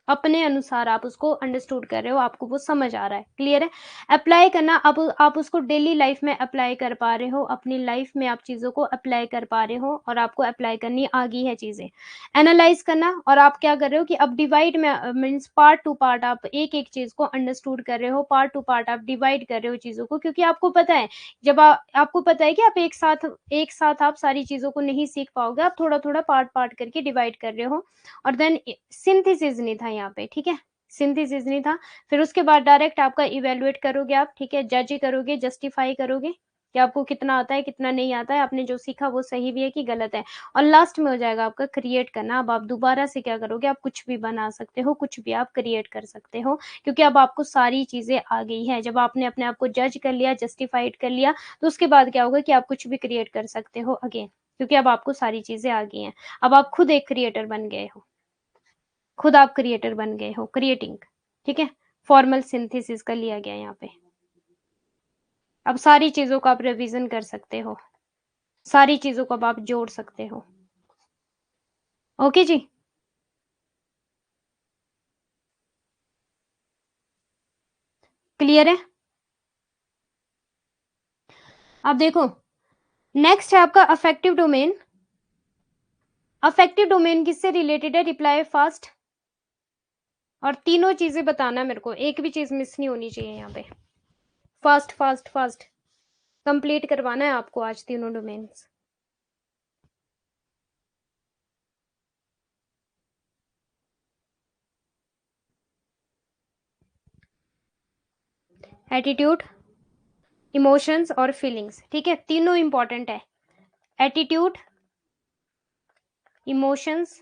अपने अनुसार आप उसको अंडरस्टूड कर रहे हो, आपको वो समझ आ रहा है, क्लियर है। अप्लाई करना, अब आप उसको डेली लाइफ में अप्लाई कर पा रहे हो, अपनी लाइफ में आप चीजों को अप्लाई कर पा रहे हो और आपको अप्लाई करनी आ गई है चीजें। एनालाइज करना, और आप क्या कर रहे हो कि अब डिवाइड में मीन्स पार्ट टू पार्ट आप एक एक चीज को अंडरस्टूड कर रहे हो, पार्ट टू पार्ट आप डिवाइड कर रहे हो चीजों को, क्योंकि आपको पता है, जब आपको पता है कि आप एक साथ आप सारी चीजों को नहीं सीख पाओगे, आप थोड़ा थोड़ा पार्ट पार्ट करके डिवाइड कर रहे हो। और देन सिंथेसिस नहीं था यहाँ पे, ठीक है, सिंथेसिस नहीं था। फिर उसके बाद डायरेक्ट आपका इवेलुएट करोगे आप, ठीक है, जज करोगे, जस्टिफाई करोगे कि आपको कितना आता है, कितना नहीं आता है, आपने जो सीखा वो सही भी है कि गलत है। और लास्ट में हो जाएगा आपका क्रिएट करना। अब आप दोबारा से क्या करोगे, आप कुछ भी बना सकते हो, कुछ भी आप क्रिएट कर सकते हो, क्योंकि अब आपको सारी चीजें आ गई है। जब आपने अपने आप को जज कर लिया, जस्टिफाइड कर लिया, तो उसके बाद क्या होगा कि आप कुछ भी क्रिएट कर सकते हो अगेन, क्योंकि अब आपको सारी चीजें आ गई हैं। अब आप खुद एक क्रिएटर बन गए हो, खुद आप क्रिएटर बन गए हो, क्रिएटिंग, ठीक है, फॉर्मल सिंथेसिस का लिया गया यहाँ पे। अब सारी चीजों को आप रिवीजन कर सकते हो, सारी चीजों को अब आप जोड़ सकते हो। ओके जी, क्लियर है। अब देखो नेक्स्ट है आपका अफेक्टिव डोमेन। अफेक्टिव डोमेन किससे रिलेटेड है, रिप्लाई फास्ट, और तीनों चीजें बताना मेरे को, एक भी चीज मिस नहीं होनी चाहिए यहाँ पे, फास्ट फास्ट फास्ट। कंप्लीट करवाना है आपको आज तीनों डोमेन्स। एटीट्यूड, इमोशंस और फीलिंग्स, ठीक है, तीनों इंपॉर्टेंट है। एटीट्यूड, इमोशंस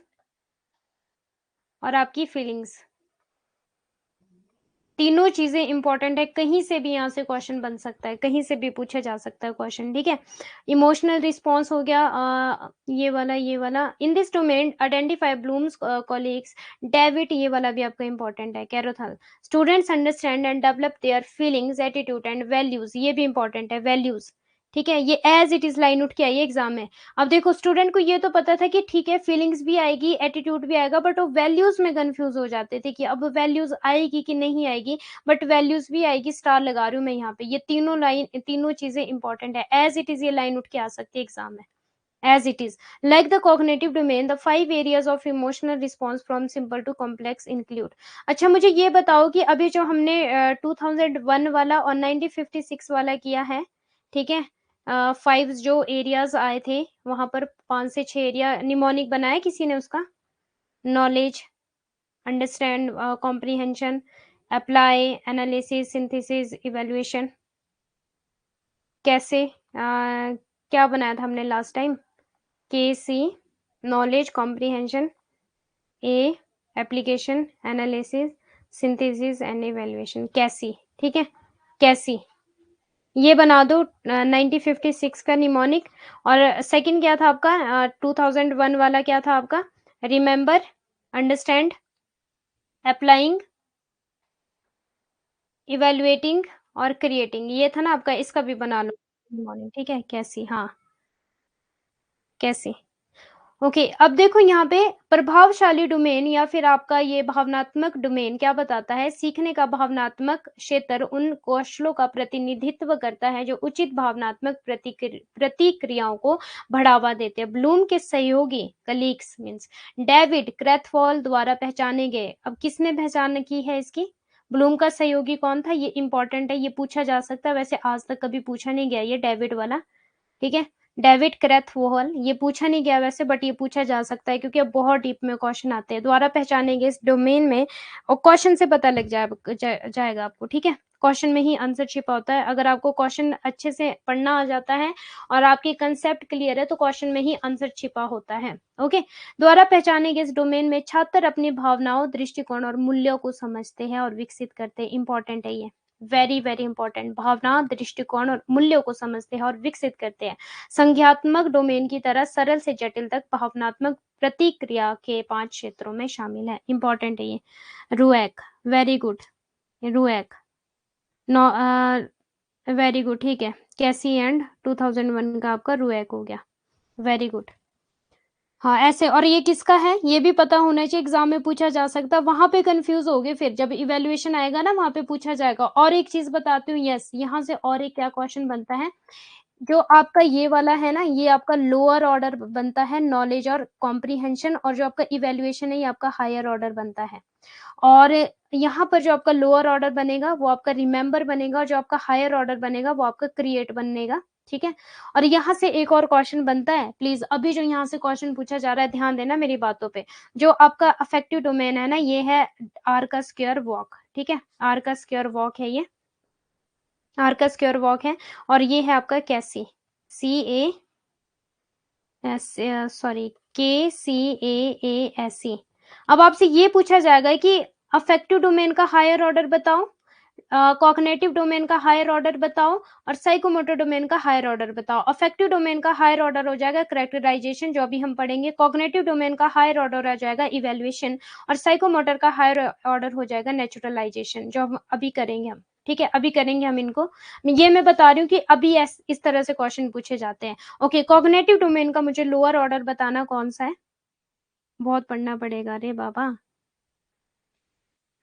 और आपकी फीलिंग्स, तीनों चीजें इंपॉर्टेंट है। कहीं से भी यहाँ से क्वेश्चन बन सकता है, कहीं से भी पूछा जा सकता है क्वेश्चन, ठीक है। इमोशनल रिस्पॉन्स हो गया, ये वाला in this domain identify Bloom's colleagues David, ये वाला भी आपका इंपॉर्टेंट है। Krathwohl, students understand and develop their feelings attitude and values, ये भी इंपॉर्टेंट है, वैल्यूज, ठीक है। ये एज इट इज लाइन उठ के आई है एग्जाम में। अब देखो स्टूडेंट को ये तो पता था कि ठीक है फीलिंग्स भी आएगी, एटीट्यूड भी आएगा, बट वो वैल्यूज में कंफ्यूज हो जाते थे कि अब वैल्यूज आएगी कि नहीं आएगी, बट वैल्यूज भी आएगी। स्टार लगा रही हूँ मैं यहाँ पे, ये तीनों लाइन, तीनों चीजें इंपॉर्टेंट है। एज इट इज ये लाइन उठ के आ सकती है एग्जाम में, as it is. Like the cognitive domain, the 5 areas of emotional response from simple to complex include. अच्छा मुझे ये बताओ कि अभी जो हमने 2001 वाला और 1956 वाला किया है, ठीक है, 5 जो एरियाज आए थे वहां पर 5 से 6 एरिया निमोनिक बनाया किसी ने उसका? Knowledge, understand, comprehension, apply, analysis, synthesis, evaluation, कैसे क्या बनाया था हमने last time? K C, knowledge, comprehension, A application, analysis, synthesis and evaluation, कैसी, ठीक है, कैसी, ये बना दो 1956 का निमोनिक। और सेकंड क्या था आपका 2001 वाला, क्या था आपका? रिमेंबर, अंडरस्टैंड, अप्लाइंग, इवेल्युएटिंग और क्रिएटिंग, ये था ना आपका, इसका भी बना लो निमोनिक, ठीक है, कैसी, हाँ कैसी। ओके अब देखो यहाँ पे प्रभावशाली डोमेन या फिर आपका ये भावनात्मक डोमेन क्या बताता है? सीखने का भावनात्मक क्षेत्र उन कौशलों का प्रतिनिधित्व करता है जो उचित भावनात्मक प्रतिक्रियाओं को बढ़ावा देते हैं। ब्लूम के सहयोगी कलीग्स मीन्स डेविड क्रैथवॉल द्वारा पहचाने गए। अब किसने पहचान की है इसकी? ब्लूम का सहयोगी कौन था? ये इंपॉर्टेंट है, ये पूछा जा सकता है, वैसे आज तक कभी पूछा नहीं गया ये डेविड वाला, ठीक है। डेविड क्रैथवोल, ये पूछा नहीं गया वैसे, बट ये पूछा जा सकता है क्योंकि अब बहुत डीप में क्वेश्चन आते हैं। द्वारा पहचाने गए इस डोमेन में, और क्वेश्चन से पता लग जाएगा आपको, ठीक है। क्वेश्चन में ही आंसर छिपा होता है। अगर आपको क्वेश्चन अच्छे से पढ़ना आ जाता है और आपकी कंसेप्ट क्लियर है तो क्वेश्चन में ही आंसर छिपा होता है। ओके, द्वारा पहचाने गए इस डोमेन में छात्र अपनी भावनाओं, दृष्टिकोण और मूल्यों को समझते हैं और विकसित करते हैं। इंपॉर्टेंट है ये, वेरी वेरी इंपॉर्टेंट। भावना, दृष्टिकोण और मूल्यों को समझते हैं और विकसित करते हैं। संज्ञात्मक डोमेन की तरह सरल से जटिल तक भावनात्मक प्रतिक्रिया के 5 क्षेत्रों में शामिल है। इंपॉर्टेंट है ये। रुएक, वेरी गुड, रुएक, नो वेरी गुड, ठीक है। कैसी एंड 2001 का आपका रुएक हो गया, वेरी गुड। हाँ ऐसे, और ये किसका है ये भी पता होना चाहिए, एग्जाम में पूछा जा सकता है। वहां पे कंफ्यूज हो गए, फिर जब इवेल्युएशन आएगा ना वहां पे पूछा जाएगा। और एक चीज बताती हूँ, यस यहाँ से और एक क्या क्वेश्चन बनता है, जो आपका ये वाला है ना, ये आपका लोअर ऑर्डर बनता है, नॉलेज और कॉम्प्रीहेंशन, और जो आपका इवेल्युएशन है ये आपका हायर ऑर्डर बनता है। और यहाँ पर जो आपका लोअर ऑर्डर बनेगा वो आपका रिमेंबर बनेगा, और जो आपका हायर ऑर्डर बनेगा वो आपका क्रिएट बनेगा, ठीक है। और यहाँ से एक और क्वेश्चन बनता है, प्लीज अभी जो यहाँ से क्वेश्चन पूछा जा रहा है ध्यान देना मेरी बातों पे। जो आपका अफेक्टिव डोमेन है ना, ये है आर का स्क्वायर वॉक, ठीक है, आर का स्क्वायर वॉक है ये, आर का स्क्वायर वॉक है। और ये है आपका कैसी, सी ए एस, सॉरी के सी ए एस सी। अब आपसे ये पूछा जाएगा कि अफेक्टिव डोमेन का हायर ऑर्डर बताओ, कॉग्निटिव डोमेन का हायर ऑर्डर बताओ, और साइकोमोटर डोमेन का हायर ऑर्डर बताओ। अफेक्टिव डोमेन का हायर ऑर्डर हो जाएगा कैरेक्टराइजेशन, जो अभी हम पढ़ेंगे। कॉग्निटिव डोमेन का हायर ऑर्डर आ जाएगा इवेल्युएशन, और साइकोमोटर का हायर ऑर्डर हो जाएगा नेचुरलाइजेशन, जो हम अभी करेंगे हम, ठीक है, अभी करेंगे हम इनको। ये मैं बता रही हूँ कि अभी इस तरह से क्वेश्चन पूछे जाते हैं। ओके, कॉग्निटिव डोमेन का मुझे लोअर ऑर्डर बताना कौन सा है? बहुत पढ़ना पड़ेगा रे बाबा।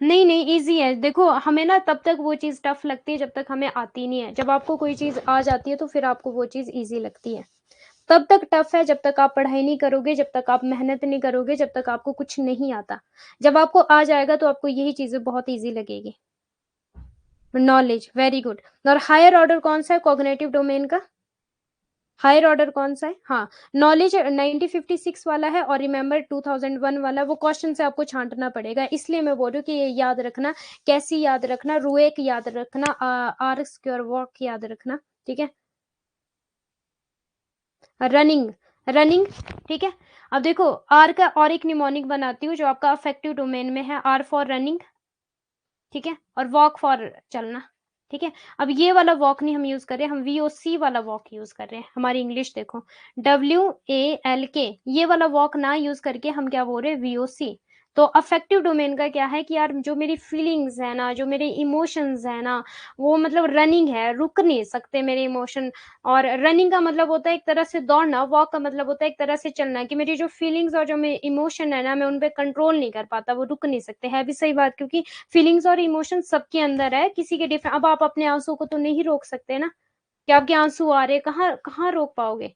नहीं नहीं, इजी है। देखो हमें ना तब तक वो चीज टफ लगती है जब तक हमें आती नहीं है। जब आपको कोई चीज आ जाती है तो फिर आपको वो चीज इजी लगती है। तब तक टफ है जब तक आप पढ़ाई नहीं करोगे, जब तक आप मेहनत नहीं करोगे, जब तक आपको कुछ नहीं आता। जब आपको आ जाएगा तो आपको यही चीजें बहुत इजी लगेगी। Knowledge, very good. और हायर ऑर्डर कौन सा है कॉग्निटिव डोमेन का? हायर ऑर्डर कौन सा है? हाँ, नॉलेज 1956 वाला है और रिमेंबर 2001 वाला। वो क्वेश्चन से आपको छांटना पड़ेगा, इसलिए मैं बोल रही हूँ कि ये याद रखना। कैसी याद रखना? रूएक याद रखना, आर स्क्वायर वॉक याद रखना, ठीक है। रनिंग, रनिंग, ठीक है। अब देखो, आर का और एक निमोनिक बनाती हूँ जो आपका अफेक्टिव डोमेन में है, आर फॉर रनिंग, ठीक है, और वॉक फॉर चलना, ठीक है। अब ये वाला वॉक नहीं हम यूज कर रहे, हम VOC वाला वॉक यूज कर रहे हैं। हमारी इंग्लिश देखो, WALK, ये वाला वॉक ना यूज करके हम क्या बोल रहे हैं? VOC। तो अफेक्टिव डोमेन का क्या है कि यार जो मेरी फीलिंग्स है ना, जो मेरे इमोशंस है ना, वो मतलब रनिंग है, रुक नहीं सकते मेरे इमोशन। और रनिंग का मतलब होता है एक तरह से दौड़ना, वॉक का मतलब होता है एक तरह से चलना, कि मेरी जो फीलिंग्स और जो मेरे इमोशन है ना, मैं उन पे कंट्रोल नहीं कर पाता, वो रुक नहीं सकते। है भी सही बात, क्योंकि फीलिंग्स और इमोशन सबके अंदर है, किसी के डिफरेंट। अब आप अपने आंसू को तो नहीं रोक सकते ना, कि आपके आंसू आ रहे, कहाँ कहाँ रोक पाओगे?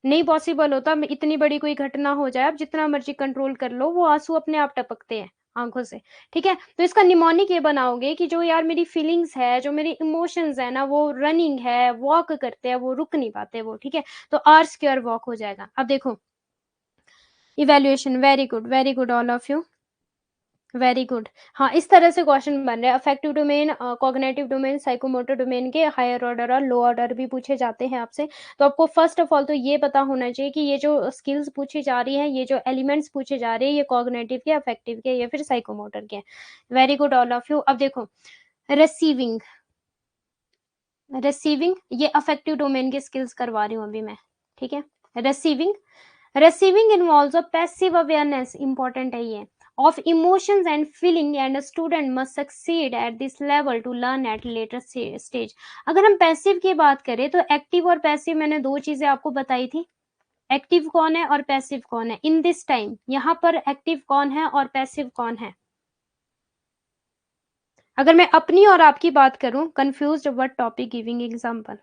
नहीं पॉसिबल होता। इतनी बड़ी कोई घटना हो जाए, आप जितना मर्जी कंट्रोल कर लो, वो आंसू अपने आप टपकते हैं आंखों से, ठीक है। तो इसका निमोनिक ये बनाओगे कि जो यार मेरी फीलिंग्स है, जो मेरी इमोशंस है ना, वो रनिंग है, वॉक करते हैं, वो रुक नहीं पाते वो, ठीक है। तो आर स्क्वायर वॉक हो जाएगा। अब देखो, evaluation, very good all of you, very good. हाँ, इस तरह से क्वेश्चन बन रहे हैं। Affective domain, cognitive domain, psychomotor domain के हायर ऑर्डर और लो ऑर्डर भी पूछे जाते हैं आपसे। तो आपको फर्स्ट ऑफ ऑल तो ये पता होना चाहिए कि ये जो स्किल्स पूछी जा रही है, ये जो एलिमेंट्स पूछे जा रहे हैं, ये कॉग्निटिव के, अफेक्टिव के, या फिर साइकोमोटर के। Very good all of you. अब देखो, रिसीविंग, रिसीविंग, ये अफेक्टिव डोमेन के स्किल्स करवा रही हूँ अभी मैं, ठीक है। Receiving, receiving involves a passive awareness, important है ये, of emotions and feeling, and a student must succeed at this level to learn at later stage। अगर हम पैसिव की बात करें तो एक्टिव और पैसिव, मैंने दो चीजें आपको बताई थी। एक्टिव कौन है और पैसिव कौन है इन दिस टाइम? यहाँ पर एक्टिव कौन है और पैसिव कौन है? अगर मैं अपनी और आपकी बात करूं, confused what topic, giving example.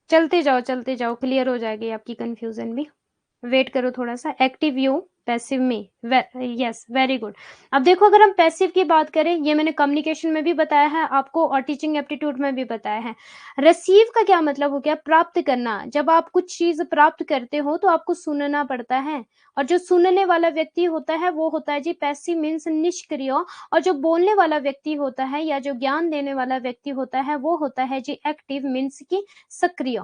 चलते जाओ, क्लियर हो जाएगी आपकी कंफ्यूजन भी। वेट करो थोड़ा सा। Active you, passive me, yes, very good. अब देखो, अगर हम पैसिव की बात करें, ये मैंने कम्युनिकेशन में भी बताया है आपको और टीचिंग एप्टीट्यूड में भी बताया है। रिसीव का क्या मतलब हो गया? प्राप्त करना। जब आप कुछ चीज प्राप्त करते हो तो आपको सुनना पड़ता है, और जो सुनने वाला व्यक्ति होता है वो होता है जी पैसिव, मीन्स निष्क्रिय। और जो बोलने वाला व्यक्ति होता है या जो ज्ञान देने वाला व्यक्ति होता है वो होता है जी एक्टिव, मीन्स की सक्रिय।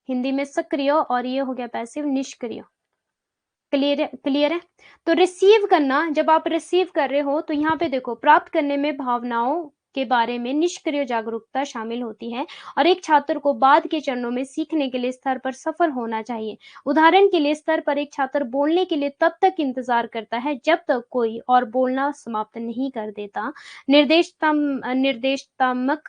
हिंदी में सक्रिय, और ये हो गया पैसिव, निष्क्रिय। क्लियर है? क्लियर है? तो रिसीव करना, जब आप रिसीव कर रहे हो तो यहाँ पे देखो, प्राप्त करने में भावनाओं के बारे में निष्क्रिय जागरूकता शामिल होती है, और एक छात्र को बाद के चरणों में सीखने के लिए स्तर पर सफल होना चाहिए। उदाहरण के लिए, स्तर पर एक छात्र बोलने के लिए तब तक इंतजार करता है जब तक कोई और बोलना समाप्त नहीं कर देता। निर्देशात्मक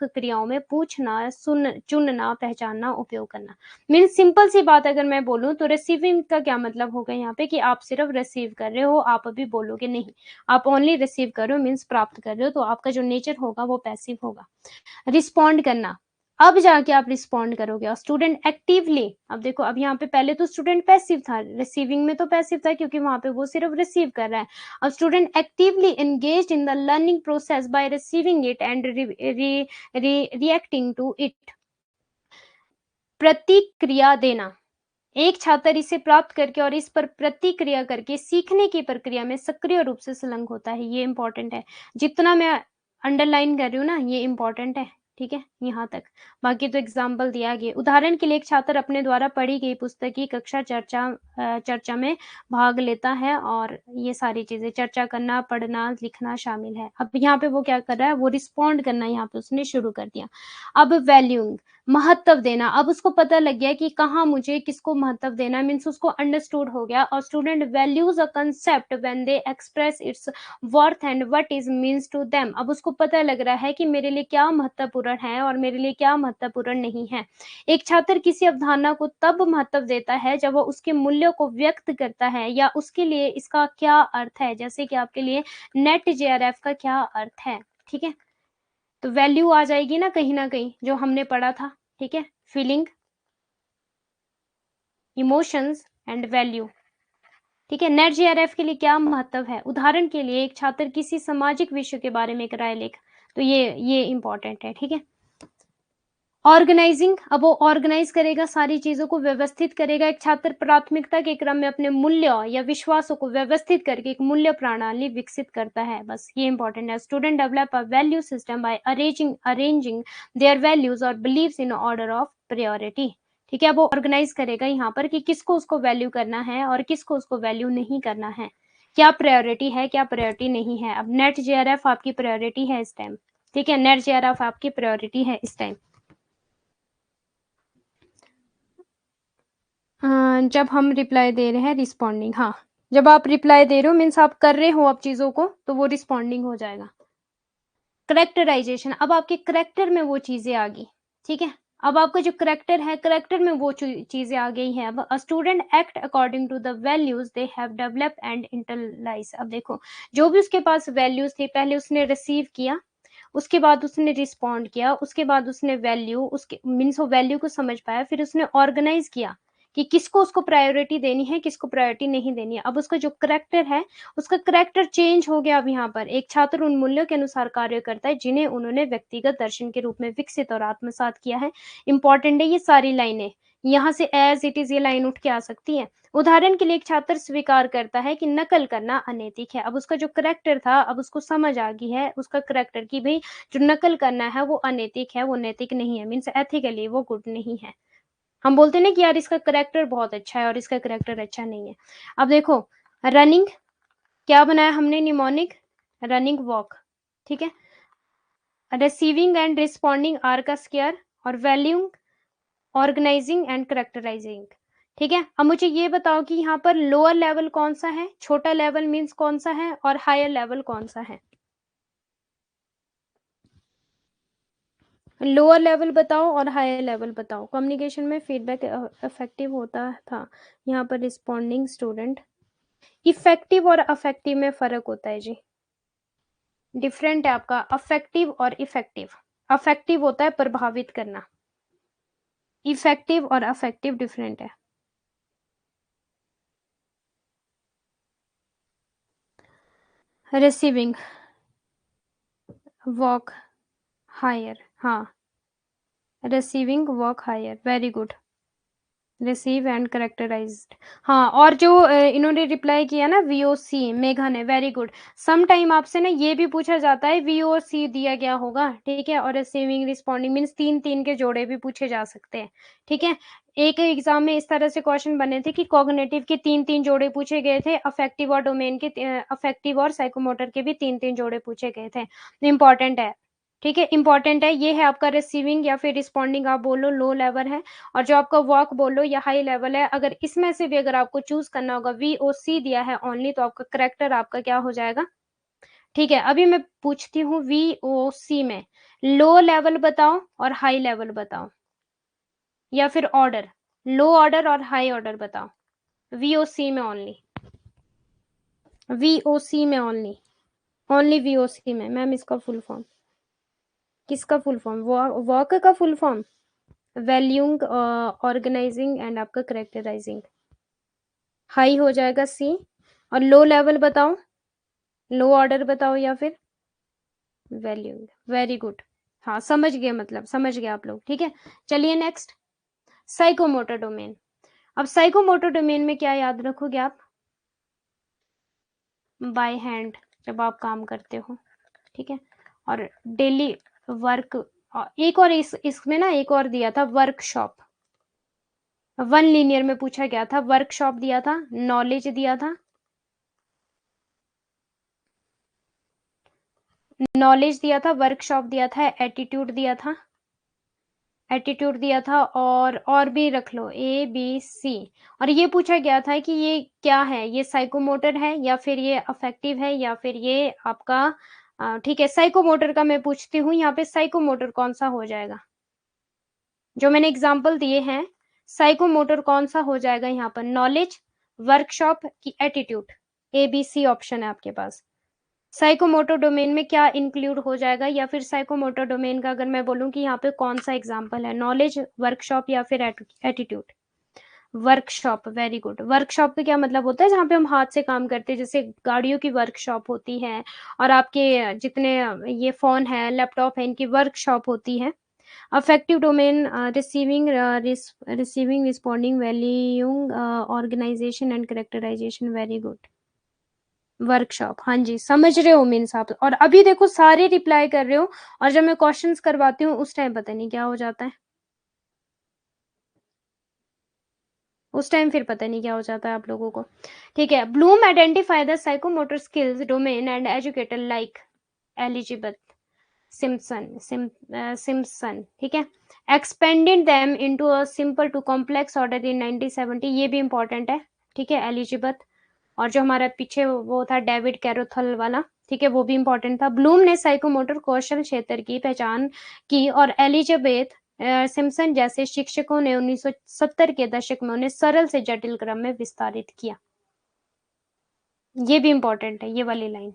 क्रियाओं में पूछना, चुनना, पहचानना, उपयोग करना। मीन सिंपल सी बात अगर मैं बोलूं तो रिसीविंग का क्या मतलब होगा यहाँ पे, कि आप सिर्फ रिसीव कर रहे हो, आप अभी बोलोगे नहीं, आप ओनली रिसीव कर रहे हो, मीन्स प्राप्त कर रहे हो, तो आपका जो नेचर होगा वो पैसिव होगा। रिस्पॉन्ड करना, अब जाके आप रिस्पॉन्ड करोगे। और स्टूडेंट एक्टिवली, अब देखो, अब यहाँ पे पहले तो स्टूडेंट पैसिव था, रिसीविंग में तो पैसिव था क्योंकि वहां पे वो सिर्फ रिसीव कर रहा है। अब student actively engage in the learning process by receiving it and reacting to it. प्रतिक्रिया देना, एक छात्र इसे प्राप्त करके और इस पर प्रतिक्रिया करके सीखने की प्रक्रिया में सक्रिय रूप से संलग्न होता है। ये इंपॉर्टेंट है, जितना मैं अंडरलाइन कर रही हूँ ना, ये इंपॉर्टेंट है, ठीक है, यहाँ तक। बाकी तो एग्जाम्पल दिया गया। उदाहरण के लिए, एक छात्र अपने द्वारा पढ़ी गई पुस्तक की कक्षा चर्चा में भाग लेता है, और ये सारी चीजें, चर्चा करना, पढ़ना, लिखना शामिल है। अब यहाँ पे वो क्या कर रहा है? वो रिस्पॉन्ड करना यहाँ पे उसने शुरू कर दिया। अब वैल्यूइंग, महत्व देना। अब उसको पता लग गया कि कहाँ मुझे किसको महत्व देना है, मीन्स उसको अंडरस्टूड हो गया। और student values a concept when they express its worth and what is means to them. अब उसको पता लग रहा है कि मेरे लिए क्या महत्वपूर्ण है और मेरे लिए क्या महत्वपूर्ण नहीं है। एक छात्र किसी अवधारणा को तब महत्व देता है जब वो उसके मूल्यों को व्यक्त करता है, या उसके लिए इसका क्या अर्थ है, जैसे कि आपके लिए नेट JRF का क्या अर्थ है, ठीक है। तो वैल्यू आ जाएगी ना कहीं जो हमने पढ़ा था, ठीक है। फीलिंग, इमोशंस एंड वैल्यू, ठीक है। नेट जेआरएफ के लिए क्या महत्व है? उदाहरण के लिए एक छात्र किसी सामाजिक विषय के बारे में एक राय लिख, तो ये इंपॉर्टेंट है। ठीक है। ऑर्गेनाइजिंग, अब वो ऑर्गेनाइज करेगा, सारी चीजों को व्यवस्थित करेगा। एक छात्र प्राथमिकता के क्रम में अपने मूल्य या विश्वासों को व्यवस्थित करके एक मूल्य प्रणाली विकसित करता है। बस ये इंपॉर्टेंट है। Student develop a value system by arranging their values और believes in order of priority. ठीक है। अब वो ऑर्गेनाइज करेगा यहाँ पर कि किसको उसको वैल्यू करना है और किसको उसको वैल्यू नहीं करना है, क्या प्रायोरिटी है, क्या प्रायोरिटी नहीं है। अब नेट जेआरएफ आपकी प्रायोरिटी है इस टाइम। ठीक है। नेट जेआरएफ आपकी प्रायोरिटी है इस टाइम। जब हम रिप्लाई दे रहे हैं, रिस्पॉन्डिंग, हाँ, जब आप रिप्लाई दे रहे हो मीन्स आप कर रहे हो अब चीजों को, तो वो रिस्पॉन्डिंग हो जाएगा। करेक्टराइजेशन, अब आपके करेक्टर में वो चीजें आ गई। ठीक है। अब आपका जो करेक्टर है, करेक्टर में वो चीजें आ गई हैं। अब a student act according to the values they have developed and internalise. अब देखो, जो भी उसके पास वैल्यूज थी, पहले उसने रिसीव किया, उसके बाद उसने रिस्पॉन्ड किया, उसके बाद उसने वैल्यू, उसके मीन्स वो वैल्यू को समझ पाया, फिर उसने ऑर्गेनाइज किया कि किसको उसको प्रायोरिटी देनी है, किसको प्रायोरिटी नहीं देनी है। अब उसका जो करेक्टर है, उसका करेक्टर चेंज हो गया। अब यहाँ पर एक छात्र उन मूल्यों के अनुसार कार्य करता है जिन्हें उन्होंने व्यक्तिगत दर्शन के रूप में विकसित और आत्मसात किया है। इंपॉर्टेंट है ये सारी लाइनें, यहाँ से एज इट इज ये लाइन उठ के आ सकती है। उदाहरण के लिए एक छात्र स्वीकार करता है कि नकल करना अनैतिक है। अब उसका जो करेक्टर था, अब उसको समझ आ गई है उसका करेक्टर की भाई जो नकल करना है वो अनैतिक है, वो नैतिक नहीं है, मीन्स एथिकली वो गुड नहीं है। हम बोलते ना कि यार इसका करेक्टर बहुत अच्छा है और इसका करेक्टर अच्छा नहीं है। अब देखो, रनिंग क्या बनाया हमने, निमोनिक, रनिंग वॉक। ठीक है। रिसीविंग एंड रिस्पॉन्डिंग आर का स्क्वायर, और वैल्यूइंग, ऑर्गेनाइजिंग एंड करेक्टराइजिंग। ठीक है। अब मुझे ये बताओ कि यहाँ पर लोअर लेवल कौन सा है, छोटा लेवल मीन्स कौन सा है, और हायर लेवल कौन सा है। लोअर लेवल बताओ और हायर लेवल बताओ। कम्युनिकेशन में फीडबैक इफेक्टिव होता था, यहाँ पर रिस्पॉन्डिंग स्टूडेंट। इफेक्टिव और अफेक्टिव में फर्क होता है जी, डिफरेंट है आपका अफेक्टिव और इफेक्टिव। अफेक्टिव होता है प्रभावित करना, इफेक्टिव और अफेक्टिव डिफरेंट है। रिसीविंग, वर्क हायर, हाँ, receiving work higher, very good. Receive and characterised, हाँ। और जो इन्होंने रिप्लाई किया ना वीओसी, मेघा ने, वेरी गुड। सम टाइम आपसे ना ये भी पूछा जाता है वीओसी दिया गया होगा, ठीक है, और रिसीविंग रिस्पॉन्डिंग मीन्स 3-3 के जोड़े भी पूछे जा सकते हैं। ठीक है। एक एग्जाम में इस तरह से क्वेश्चन बने थे कि कॉग्निटिव के 3-3 जोड़े पूछे गए थे, अफेक्टिव और डोमेन के अफेक्टिव और साइकोमोटर के भी 3-3 जोड़े पूछे गए थे। इंपॉर्टेंट है। ठीक है, इंपॉर्टेंट है। ये है आपका रिसीविंग या फिर रिस्पॉन्डिंग आप बोलो लो लेवल है, और जो आपका वर्क बोलो या हाई लेवल है। अगर इसमें से भी अगर आपको चूज करना होगा, वीओसी दिया है ओनली, तो आपका करेक्टर आपका क्या हो जाएगा। ठीक है। अभी मैं पूछती हूँ वीओसी में लो लेवल बताओ और हाई लेवल बताओ, या फिर ऑर्डर, लो ऑर्डर और हाई ऑर्डर बताओ। वीओसी में ओनली, वीओसी में ओनली, ओनली वीओसी में। मैम इसका फुल फॉर्म, किसका फुल फॉर्म, वर्क का full form, valuing, organising and आपका करेक्टराइजिंग। हाई हो जाएगा सी। और लो लेवल बताओ, लो ऑर्डर बताओ या फिर वैल्यूइंग, वेरी गुड। हाँ समझ गए, मतलब समझ गए आप लोग। ठीक है। चलिए नेक्स्ट, साइकोमोटर डोमेन। अब साइकोमोटर डोमेन में क्या याद रखोगे आप, बाय हैंड जब आप काम करते हो। ठीक है। और डेली वर्क, एक और इसमें ना एक और दिया था वर्कशॉप, वन लीनियर में पूछा गया था, वर्कशॉप दिया था, नॉलेज दिया था, नॉलेज दिया था, वर्कशॉप दिया था, एटीट्यूड दिया था, एटीट्यूड दिया था, और भी रख लो ए बी सी। और ये पूछा गया था कि ये क्या है, ये साइकोमोटर है या फिर ये अफेक्टिव है या फिर ये आपका ठीक है। साइकोमोटर का मैं पूछती हूँ, यहाँ पे साइकोमोटर कौन सा हो जाएगा, जो मैंने एग्जाम्पल दिए हैं, साइकोमोटर कौन सा हो जाएगा यहाँ पर, नॉलेज, वर्कशॉप की attitude. A B C option है आपके पास। साइकोमोटर डोमेन में क्या इंक्लूड हो जाएगा, या फिर साइकोमोटर डोमेन का अगर मैं बोलूं कि यहाँ पे कौन सा एग्जाम्पल है, नॉलेज, वर्कशॉप या फिर attitude. Workshop, very good. Workshop का क्या मतलब होता है? जहाँ पे हम हाथ से काम करते हैं, जैसे गाड़ियों की वर्कशॉप होती है, और आपके जितने ये फोन है, लैपटॉप है, इनकी वर्कशॉप होती है। Affective domain, receiving, receiving, responding, valuing, organisation and characterisation, very good. Workshop, हाँ जी, समझ रहे हो मीन्स आप। और अभी देखो सारे रिप्लाई कर रहे हो, और जब मैं क्वेश्चंस करवाती हूँ उस टाइम पता नहीं क्या हो जाता है, उस टाइम फिर पता नहीं क्या हो जाता है आप लोगों को। ठीक है, Bloom identify the psychomotor skills domain and educator like Elizabeth Simpson, ठीक है, expanded them into a simple to complex order in 1970, ये भी इंपॉर्टेंट है। ठीक है, एलिजिबेथ। और जो हमारा पीछे वो था डेविड कैरोथल वाला, ठीक है, वो भी इंपॉर्टेंट था। ब्लूम ने साइकोमोटर कौशल क्षेत्र की पहचान की, और एलिजाबेथ सिम्पसन जैसे शिक्षकों ने 1970 के दशक में उन्हें सरल से जटिल क्रम में विस्तारित किया। ये भी इंपॉर्टेंट है, ये वाली लाइन।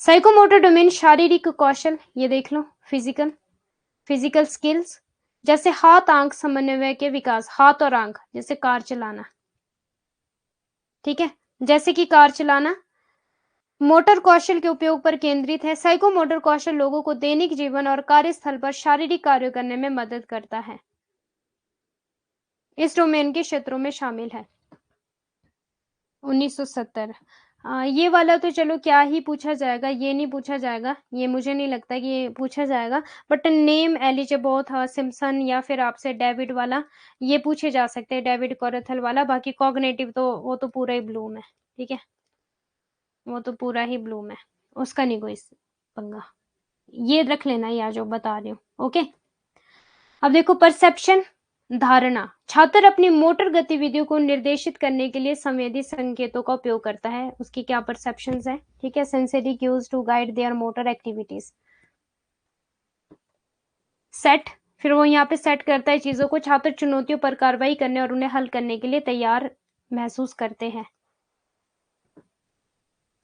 साइकोमोटर डोमेन शारीरिक कौशल, ये देख लो, फिजिकल, फिजिकल स्किल्स, जैसे हाथ आंख समन्वय के विकास, हाथ और आंख, जैसे कार चलाना, ठीक है, जैसे कि कार चलाना। मोटर कौशल के उपयोग पर केंद्रित है। साइकोमोटर कौशल लोगों को दैनिक जीवन और कार्यस्थल पर शारीरिक कार्य करने में मदद करता है। इस डोमेन के क्षेत्रों में शामिल है। 1970, ये वाला तो चलो क्या ही पूछा जाएगा, ये नहीं पूछा जाएगा, ये मुझे नहीं लगता कि ये पूछा जाएगा। बट नेम एलिजाबेथ सिम्पसन या फिर आपसे डेविड वाला, ये पूछे जा सकते हैं, डेविड कोरेथल वाला। बाकी कॉग्निटिव तो वो तो पूरा ही ब्लूम है, ठीक है, वो तो पूरा ही ब्लूम है, उसका नहीं कोई पंगा। ये रख लेना यार जो बता रही हूँ, ओके। अब देखो, परसेप्शन, धारणा, छात्र अपनी मोटर गतिविधियों को निर्देशित करने के लिए संवेदी संकेतों का उपयोग करता है, उसकी क्या परसेप्शंस है, ठीक है, sensory cues to guide their motor activities. Set, फिर वो यहाँ पे सेट करता है चीजों को, छात्र चुनौतियों पर कार्रवाई करने और उन्हें हल करने के लिए तैयार महसूस करते हैं।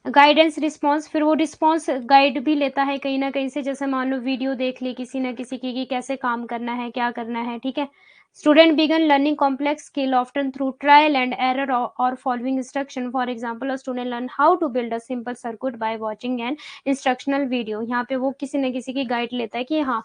गाइडेंस, रिस्पॉन्स, फिर वो रिस्पॉन्स गाइड भी लेता है कहीं ना कहीं से, जैसे मान लो वीडियो देख ली किसी ना किसी की कि कैसे काम करना है, क्या करना है, ठीक है। Student began learning complex skill often through trial and error और following instruction. For example, a student learn how to build a simple circuit by watching an instructional video. यहाँ पे वो किसी न किसी की गाइड लेता है कि हाँ,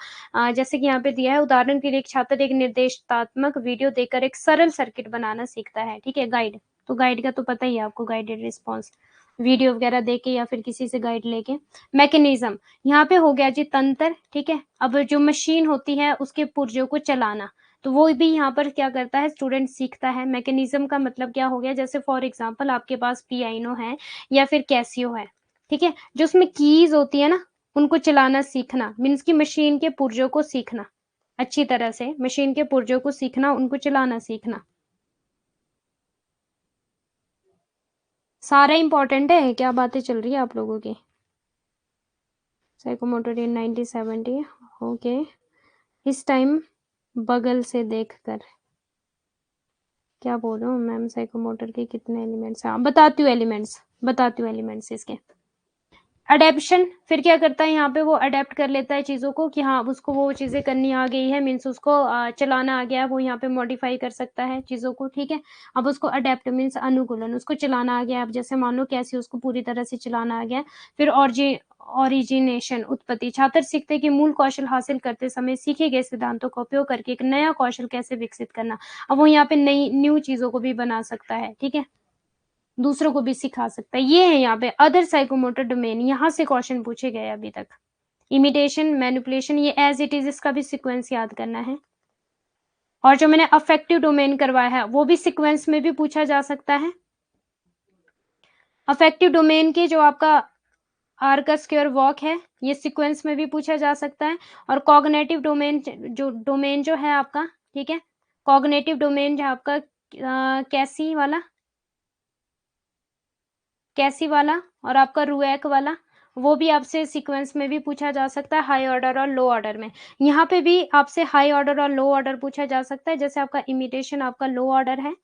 जैसे कि यहाँ पे दिया है, उदाहरण के लिए एक छात्र एक निर्देशात्मक वीडियो देखकर एक सरल सर्किट बनाना सीखता है, ठीक है। गाइड, तो गाइड का तो पता ही है आपको, गाइडेड रिस्पॉन्स, वीडियो वगैरह देख के या फिर किसी से गाइड लेके। मैकेनिज्म, यहाँ पे हो गया जी तंत्र, ठीक है। अब जो मशीन होती है उसके पुर्जों को चलाना, तो वो भी यहाँ पर क्या करता है, स्टूडेंट सीखता है। मैकेनिज्म का मतलब क्या हो गया, जैसे फॉर एग्जांपल आपके पास पियानो है या फिर कैसियो है, ठीक है, जो उसमें कीज होती है ना, उनको चलाना सीखना, मीन्स की मशीन के पुर्जों को सीखना, अच्छी तरह से मशीन के पुर्जों को सीखना, उनको चलाना सीखना। सारा इंपॉर्टेंट है, क्या बातें चल रही है आप लोगों की। साइकोमोटर इन 1970, ओके। इस टाइम बगल से देखकर क्या बोल रहा हूँ मैम, साइकोमोटर के कितने एलिमेंट्स हैं, बताती हूँ एलिमेंट्स, बताती हूँ एलिमेंट्स इसके। अडेप्शन, फिर क्या करता है यहाँ पे, वो अडेप्ट कर लेता है चीजों को कि हाँ उसको वो चीजें करनी आ गई है, मीन्स उसको चलाना आ गया है, वो यहाँ पे मॉडिफाई कर सकता है चीजों को, ठीक है। अब उसको अडेप्ट मीन्स अनुकूलन, उसको चलाना आ गया है। अब जैसे मान लो कैसे उसको पूरी तरह से चलाना आ गया है। फिर ओरिजिनेशन, उत्पत्ति, छात्र सीखते हैं कि मूल कौशल हासिल करते समय सीखे गए सिद्धांतों का उपयोग करके एक नया कौशल कैसे विकसित करना। अब वो यहाँ पे नई न्यू चीजों को भी बना सकता है, ठीक है, दूसरों को भी सिखा सकता है। ये है यहाँ पे अदर साइकोमोटर डोमेन, यहाँ से क्वेश्चन पूछे गए अभी तक। इमिटेशन, मैनिपुलेशन, ये एज इट इज, इसका भी सिक्वेंस याद करना है। और जो मैंने अफेक्टिव डोमेन करवाया है वो भी सिक्वेंस में भी पूछा जा सकता है। अफेक्टिव डोमेन के जो आपका आर्कस स्क्वायर वॉक है, ये सीक्वेंस में भी पूछा जा सकता है। और कॉग्निटिव डोमेन जो है आपका, ठीक है, कॉग्निटिव डोमेन जो आपका कैसी वाला और आपका रुएक वाला, वो भी आपसे सीक्वेंस में भी पूछा जा सकता है, हाई ऑर्डर और लो ऑर्डर में। यहाँ पे भी आपसे हाई ऑर्डर और लो ऑर्डर पूछा जा सकता है। जैसे आपका इमिटेशन आपका लो ऑर्डर है,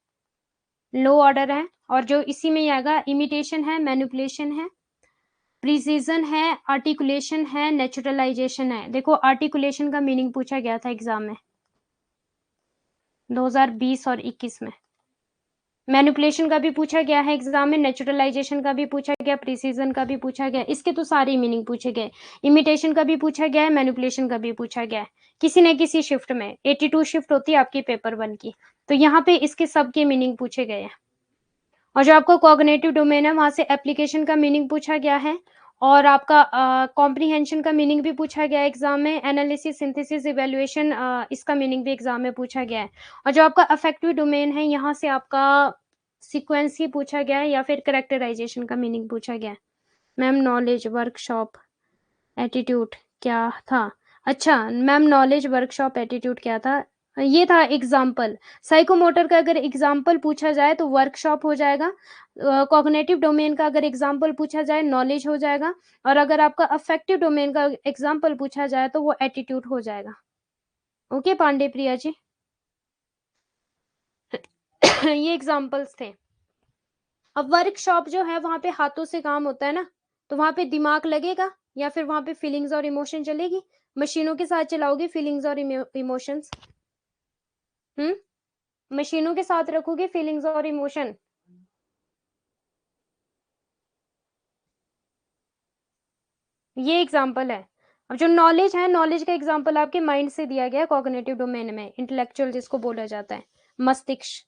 लो ऑर्डर है, और जो इसी में ही आएगा इमिटेशन है, मैनिपुलेशन है, प्रिसीजन है, आर्टिकुलेशन है, नेचुरलाइजेशन है। देखो आर्टिकुलेशन का मीनिंग पूछा गया था एग्जाम में, 2020 और 21 में। मैनिपुलेशन का भी पूछा गया है एग्जाम में, नेचुरलाइजेशन का भी पूछा गया, प्रिसीजन का भी पूछा गया, इसके तो सारे मीनिंग पूछे गए। इमिटेशन का भी पूछा गया है, मैनिपुलेशन का भी पूछा गया है, किसी न किसी शिफ्ट में। 82 शिफ्ट होती है आपकी पेपर 1 की, तो यहाँ पे इसके सबके मीनिंग पूछे गए हैं। और जो आपका कॉग्निटिव डोमेन है वहां से एप्लीकेशन का मीनिंग पूछा गया है, और आपका कॉम्प्रीहेंशन का मीनिंग भी पूछा गया है एग्जाम में, एनालिसिस, सिंथेसिस, इवैल्यूएशन, इसका मीनिंग भी एग्जाम में पूछा गया है। और जो आपका अफेक्टिव डोमेन है यहाँ से आपका सीक्वेंस ही पूछा गया है या फिर करेक्टराइजेशन का मीनिंग पूछा गया है। मैम नॉलेज वर्कशॉप एटीट्यूड क्या था? अच्छा मैम, नॉलेज वर्कशॉप एटीट्यूड क्या था? ये था एग्जाम्पल। साइकोमोटर का अगर एग्जाम्पल पूछा जाए तो वर्कशॉप हो जाएगा, कॉग्निटिव डोमेन का अगर एग्जाम्पल पूछा जाए नॉलेज हो जाएगा, और अगर आपका अफेक्टिव डोमेन का एग्जाम्पल पूछा जाए तो वो एटीट्यूड हो जाएगा। ओके पांडे प्रिया जी। ये एग्जाम्पल्स थे। अब वर्कशॉप जो है वहां पे हाथों से काम होता है ना, तो वहां पे दिमाग लगेगा या फिर वहां पे फीलिंग्स और इमोशन चलेगी? मशीनों के साथ चलाओगे फीलिंग्स और इमोशंस? मशीनों के साथ रखोगे फीलिंग्स और इमोशन? ये एग्जाम्पल है। अब जो नॉलेज है, नॉलेज का एग्जाम्पल आपके माइंड से दिया गया कॉग्निटिव डोमेन में, इंटेलेक्चुअल जिसको बोला जाता है, मस्तिष्क,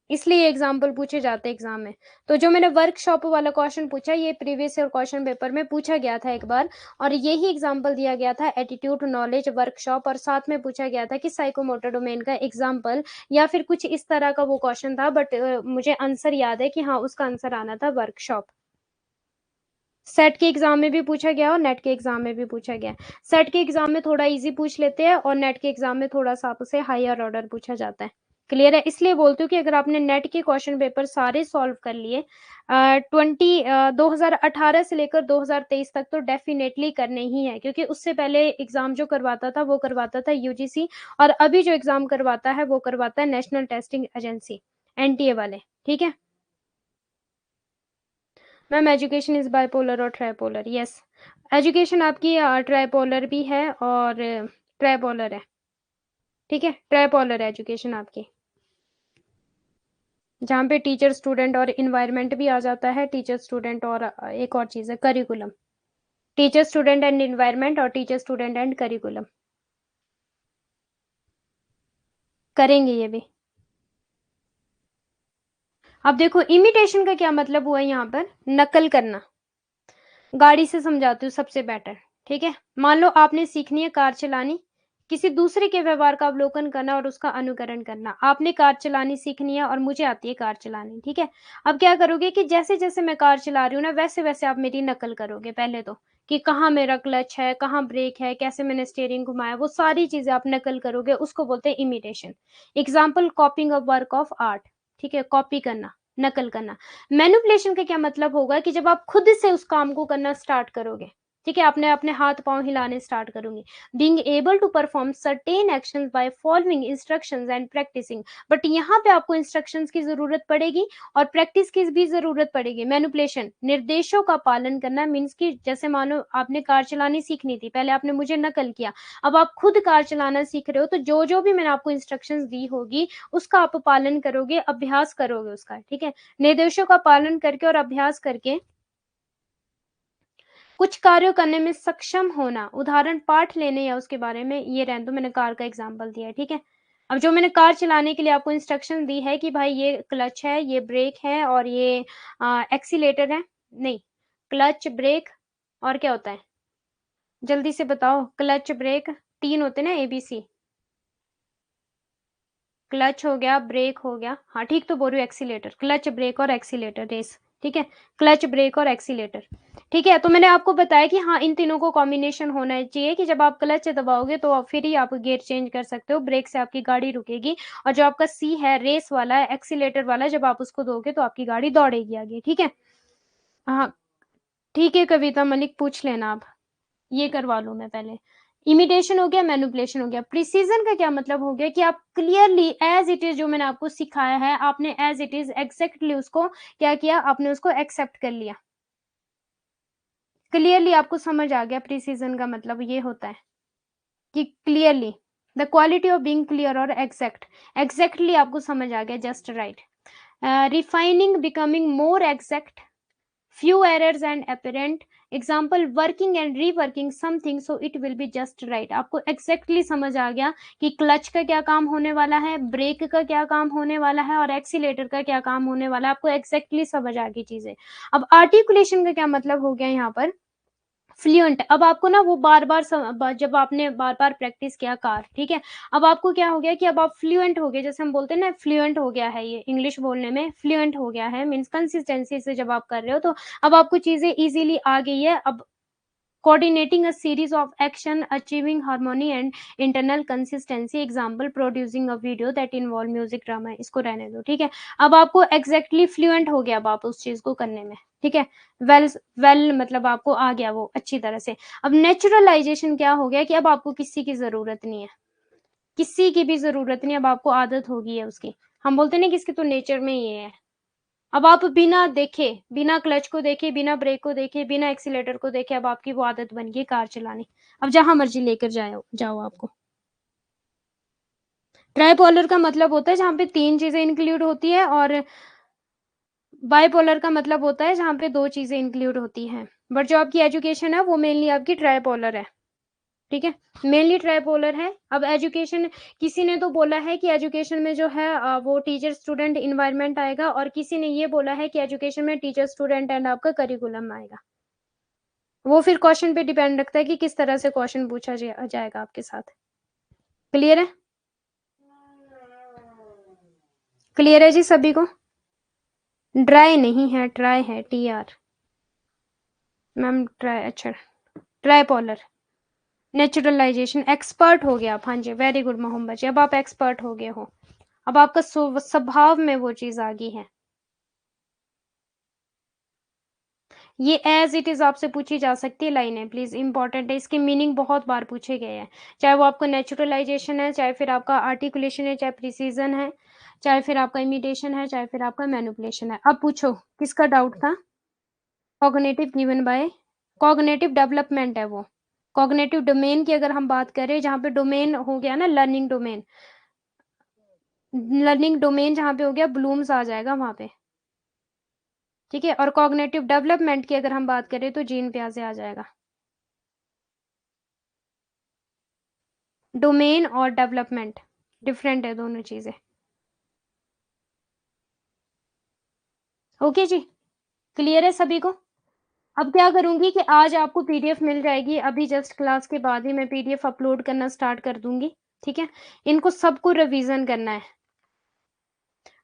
इसलिए एग्जाम्पल पूछे जाते हैं एग्जाम में। तो जो मैंने वर्कशॉप वाला क्वेश्चन पूछा, ये प्रीवियस ईयर क्वेश्चन पेपर में पूछा गया था एक बार, और यही एग्जाम्पल दिया गया था, एटीट्यूड, नॉलेज, वर्कशॉप, और साथ में पूछा गया था कि साइकोमोटर डोमेन का एग्जाम्पल, या फिर कुछ इस तरह का वो क्वेश्चन था, बट मुझे आंसर याद है कि हाँ उसका आंसर आना था वर्कशॉप। सेट के एग्जाम में भी पूछा गया और नेट के एग्जाम में भी पूछा गया। सेट के एग्जाम में थोड़ा इजी पूछ लेते हैं और नेट के एग्जाम में थोड़ा सा आपसे हायर ऑर्डर पूछा जाता है। क्लियर है? इसलिए बोलती हूँ कि अगर आपने नेट के क्वेश्चन पेपर सारे सॉल्व कर लिए 2018 से लेकर 2023 तक, तो डेफिनेटली करने ही है, क्योंकि उससे पहले एग्जाम जो करवाता था वो करवाता था यूजीसी, और अभी जो एग्जाम करवाता है वो करवाता है नेशनल टेस्टिंग एजेंसी, एनटीए वाले। ठीक है मैम, एजुकेशन इज बाइपोलर और ट्राइपोलर। यस, एजुकेशन आपकी ट्राइपोलर भी है और ट्राइपोलर है। ठीक है, ट्राइपोलर एजुकेशन आपकी, जहाँ पे टीचर स्टूडेंट और इन्वायरमेंट भी आ जाता है, टीचर स्टूडेंट और एक और चीज है curriculum, teacher student and environment और टीचर स्टूडेंट एंड करिकुलम, करेंगे ये भी। अब देखो इमिटेशन का क्या मतलब हुआ यहाँ पर, नकल करना। गाड़ी से समझाती हूँ सबसे बेटर। ठीक है, मान लो आपने सीखनी है कार चलानी, किसी दूसरे के व्यवहार का अवलोकन करना और उसका अनुकरण करना। आपने कार चलानी सीखनी है और मुझे आती है कार चलानी। ठीक है, अब क्या करोगे कि जैसे जैसे मैं कार चला रही हूँ ना, वैसे वैसे आप मेरी नकल करोगे पहले तो, कि कहाँ मेरा क्लच है, कहाँ ब्रेक है, कैसे मैंने स्टेयरिंग घुमाया, वो सारी चीजें आप नकल करोगे, उसको बोलते हैं imitation. Example, कॉपिंग a work of art. ठीक है, कॉपी करना, नकल करना। मैनिपुलेशन का क्या मतलब होगा कि जब आप खुद से उस काम को करना स्टार्ट करोगे, ठीक है, आपने अपने हाथ पांव हिलाने स्टार्ट करूंगी, being able to perform certain actions by following instructions and practising. But यहाँ पे आपको इंस्ट्रक्शंस की जरूरत पड़ेगी और प्रैक्टिस की भी जरूरत पड़ेगी। मैनिपुलेशन, निर्देशों का पालन करना, मीन्स कि जैसे मानो आपने कार चलानी सीखनी थी, पहले आपने मुझे नकल किया, अब आप खुद कार चलाना सीख रहे हो, तो जो जो भी मैंने आपको इंस्ट्रक्शंस दी होगी उसका आप पालन करोगे, अभ्यास करोगे उसका। ठीक है, निर्देशों का पालन करके और अभ्यास करके कुछ कार्य करने में सक्षम होना। उदाहरण, पाठ लेने या उसके बारे में, ये रहने दो, मैंने कार का एग्जांपल दिया है। ठीक है, अब जो मैंने कार चलाने के लिए आपको इंस्ट्रक्शन दी है कि भाई ये क्लच है, ये ब्रेक है और ये एक्सीलेटर है, नहीं, क्लच, ब्रेक और क्या होता है, जल्दी से बताओ, क्लच, ब्रेक, तीन होते हैं ना, एबीसी, क्लच हो गया, ब्रेक हो गया, हाँ ठीक तो बोल रही हूँ, एक्सीलेटर, क्लच, ब्रेक और एक्सीलेटर, रेस। ठीक है, क्लच, ब्रेक और एक्सीलेटर। ठीक है, तो मैंने आपको बताया कि हाँ इन तीनों को कॉम्बिनेशन होना चाहिए, कि जब आप क्लच से दबाओगे तो आप फिर ही आप गियर चेंज कर सकते हो, ब्रेक से आपकी गाड़ी रुकेगी, और जो आपका सी है, रेस वाला है, एक्सीलेटर वाला, जब आप उसको दोगे तो आपकी गाड़ी दौड़ेगी आगे। ठीक है, हाँ ठीक है, कविता मलिक पूछ लेना आप, ये करवा लूं मैं पहले। इमिटेशन हो गया, मैनिपुलेशन हो गया। प्रिसीजन का क्या मतलब हो गया कि आप क्लियरली एज इट इज, जो मैंने आपको सिखाया है, आपने एज इट इज एग्जैक्टली उसको क्या किया, आपने उसको एक्सेप्ट कर लिया। क्लियरली आपको समझ आ गया, प्रिसीजन का मतलब ये होता है कि clearly the quality of being clear और एग्जैक्ट, एग्जैक्टली आपको समझ आ गया, just right. Refining, becoming more exact, few errors and apparent, example working and reworking something so it will be just right। आपको exactly समझ आ गया कि क्लच का क्या काम होने वाला है, ब्रेक का क्या काम होने वाला है और एक्सीलेटर का क्या काम होने वाला है, आपको exactly समझ आ गई चीजें। अब आर्टिकुलेशन का क्या मतलब हो गया यहाँ पर, फ्लुएंट। अब आपको ना वो बार बार जब आपने बार बार प्रैक्टिस किया कार, ठीक है, अब आपको क्या हो गया कि अब आप फ्लुएंट हो गए, जैसे हम बोलते हैं ना फ्लुएंट हो गया है, ये इंग्लिश बोलने में फ्लुएंट हो गया है, मीन्स कंसिस्टेंसी से जब आप कर रहे हो तो अब आपको चीजें इजीली आ गई है। अब coordinating a series of action, achieving harmony and internal consistency, example producing a video that involve music drama। इसको रहने दो, ठीक है। अब आपको exactly fluent हो गया अब आप उस चीज को करने में, ठीक है। वेल मतलब आपको आ गया वो अच्छी तरह से। अब नेचुरलाइजेशन क्या हो गया कि अब आपको किसी की जरूरत नहीं है, किसी की भी जरूरत नहीं, अब आपको आदत हो गई है उसकी। हम बोलते हैं ना कि इसके तो नेचर में ये है। अब आप बिना देखे, बिना क्लच को देखे, बिना ब्रेक को देखे, बिना एक्सीलेटर को देखे, अब आपकी वो आदत बन गई कार चलानी। अब जहां मर्जी लेकर जाओ आपको। ट्राइपोलर का मतलब होता है जहां पे 3 चीजें इंक्लूड होती है, और बाइपोलर का मतलब होता है जहां पे 2 चीजें इंक्लूड होती हैं। बट जो आपकी एजुकेशन है वो मेनली आपकी ट्राइपोलर है, ठीक है, मेनली ट्राइपोलर है। अब एजुकेशन, किसी ने तो बोला है कि एजुकेशन में जो है वो टीचर स्टूडेंट इन्वायरमेंट आएगा, और किसी ने ये बोला है कि एजुकेशन में टीचर स्टूडेंट एंड आपका करिकुलम आएगा। वो फिर क्वेश्चन पे डिपेंड रखता है कि किस तरह से क्वेश्चन पूछा जाएगा आपके साथ। क्लियर है? क्लियर है जी सभी को? ड्राई नहीं है, ट्राई है, TR मैम, ट्राई, अच्छा ट्राइपोलर। नेचुरलाइजेशन, एक्सपर्ट हो गया आप, हाँ जी, वेरी गुड मोहम्मद जी, अब आप एक्सपर्ट हो गए हो, अब आपका स्वभाव में वो चीज आ गई है। ये एज इट इज आपसे पूछी जा सकती है लाइनें, प्लीज इंपॉर्टेंट है, इसके मीनिंग बहुत बार पूछे गए हैं, चाहे वो आपका नेचुरलाइजेशन है, चाहे फिर आपका आर्टिकुलेशन है, चाहे प्रिसीजन है, चाहे फिर आपका इमिटेशन है, चाहे फिर आपका मैनिपुलेशन है। अब पूछो किसका डाउट था? Cognitive given by, cognitive development है वो। कॉग्निटिव डोमेन की अगर हम बात करें, जहाँ पे डोमेन हो गया ना लर्निंग डोमेन, लर्निंग डोमेन जहाँ पे हो गया ब्लूम्स आ जाएगा वहां पे, ठीक है। और कॉग्निटिव डेवलपमेंट की अगर हम बात करें तो जीन प्याजे आ जाएगा। डोमेन और डेवलपमेंट डिफरेंट है दोनों चीजें। ओके जी, क्लियर है सभी को? अब क्या करूंगी कि आज आपको पीडीएफ मिल जाएगी, अभी जस्ट क्लास के बाद ही मैं पीडीएफ अपलोड करना स्टार्ट कर दूंगी, ठीक है। इनको सबको रिवीजन करना है।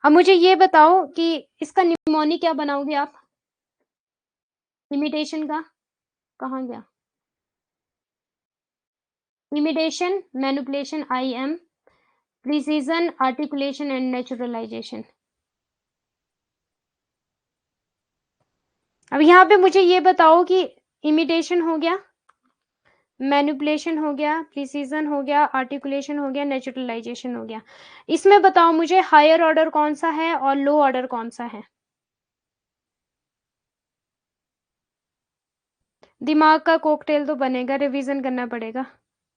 अब मुझे ये बताओ कि इसका निमोनिक क्या बनाओगे आप? इमिटेशन का कहाँ गया? Imitation, manipulation, IM, precision, articulation and naturalisation. अब यहाँ पे मुझे ये बताओ कि इमिटेशन हो गया, मैनिपुलेशन हो गया, प्रिसीजन हो गया, आर्टिकुलेशन हो गया, नेचुरलाइजेशन हो गया। इसमें बताओ मुझे हायर ऑर्डर कौन सा है और लो ऑर्डर कौन सा है? दिमाग का कोकटेल तो बनेगा, रिवीजन करना पड़ेगा,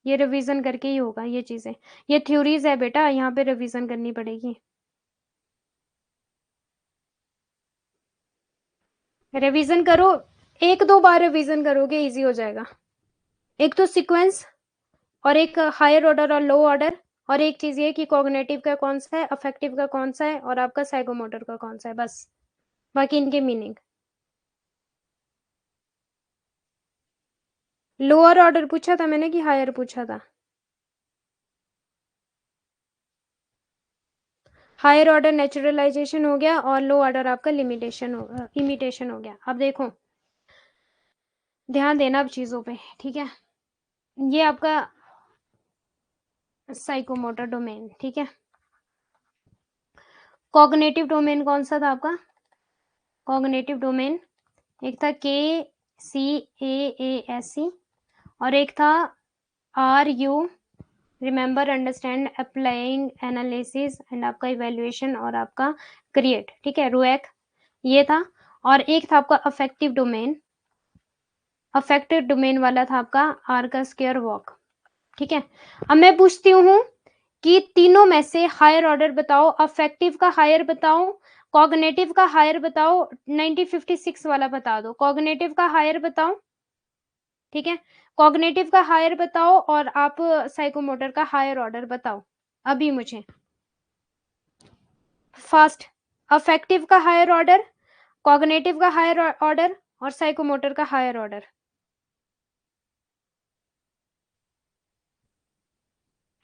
ये रिवीजन करके ही होगा ये चीजें, ये थ्योरीज है बेटा, यहाँ पे रिवीजन करनी पड़ेगी। रिवीजन करो, 1-2 बार रिवीजन करोगे इजी हो जाएगा। एक तो सीक्वेंस, और एक हायर ऑर्डर और लो ऑर्डर, और एक चीज ये कि कॉग्निटिव का कौन सा है, अफेक्टिव का कौन सा है, और आपका साइकोमोटर का कौन सा है, बस। बाकी इनके मीनिंग। लोअर ऑर्डर पूछा था मैंने कि हायर पूछा था? हायर ऑर्डर नेचुरलाइजेशन हो गया, और लो ऑर्डर आपका लिमिटेशन हो, इमिटेशन हो गया। अब देखो, ध्यान देना अब चीजों पे, ठीक है। ये आपका साइकोमोटर डोमेन, ठीक है। कॉग्निटिव डोमेन कौन सा था आपका? कॉग्निटिव डोमेन एक था KCAASE, और एक था RU, remember, understand, applying, analysis and आपका इवेल्युएशन, और आपका क्रिएट, ठीक है, RUEC ये था। और एक था आपका अफेक्टिव डोमेन, अफेक्टिव डोमेन वाला था आपका R का स्क्वायर वॉक, ठीक है। अब मैं पूछती हूँ कि तीनों में से हायर ऑर्डर बताओ, अफेक्टिव का हायर बताओ, कॉग्निटिव का हायर बताओ, 1956 वाला बता दो। कॉग्निटिव का हायर बताओ, ठीक है, कॉग्निटिव का हायर बताओ और आप साइकोमोटर का हायर ऑर्डर बताओ अभी मुझे फास्ट। अफेक्टिव का हायर ऑर्डर, कॉग्निटिव का हायर ऑर्डर और साइकोमोटर का हायर ऑर्डर।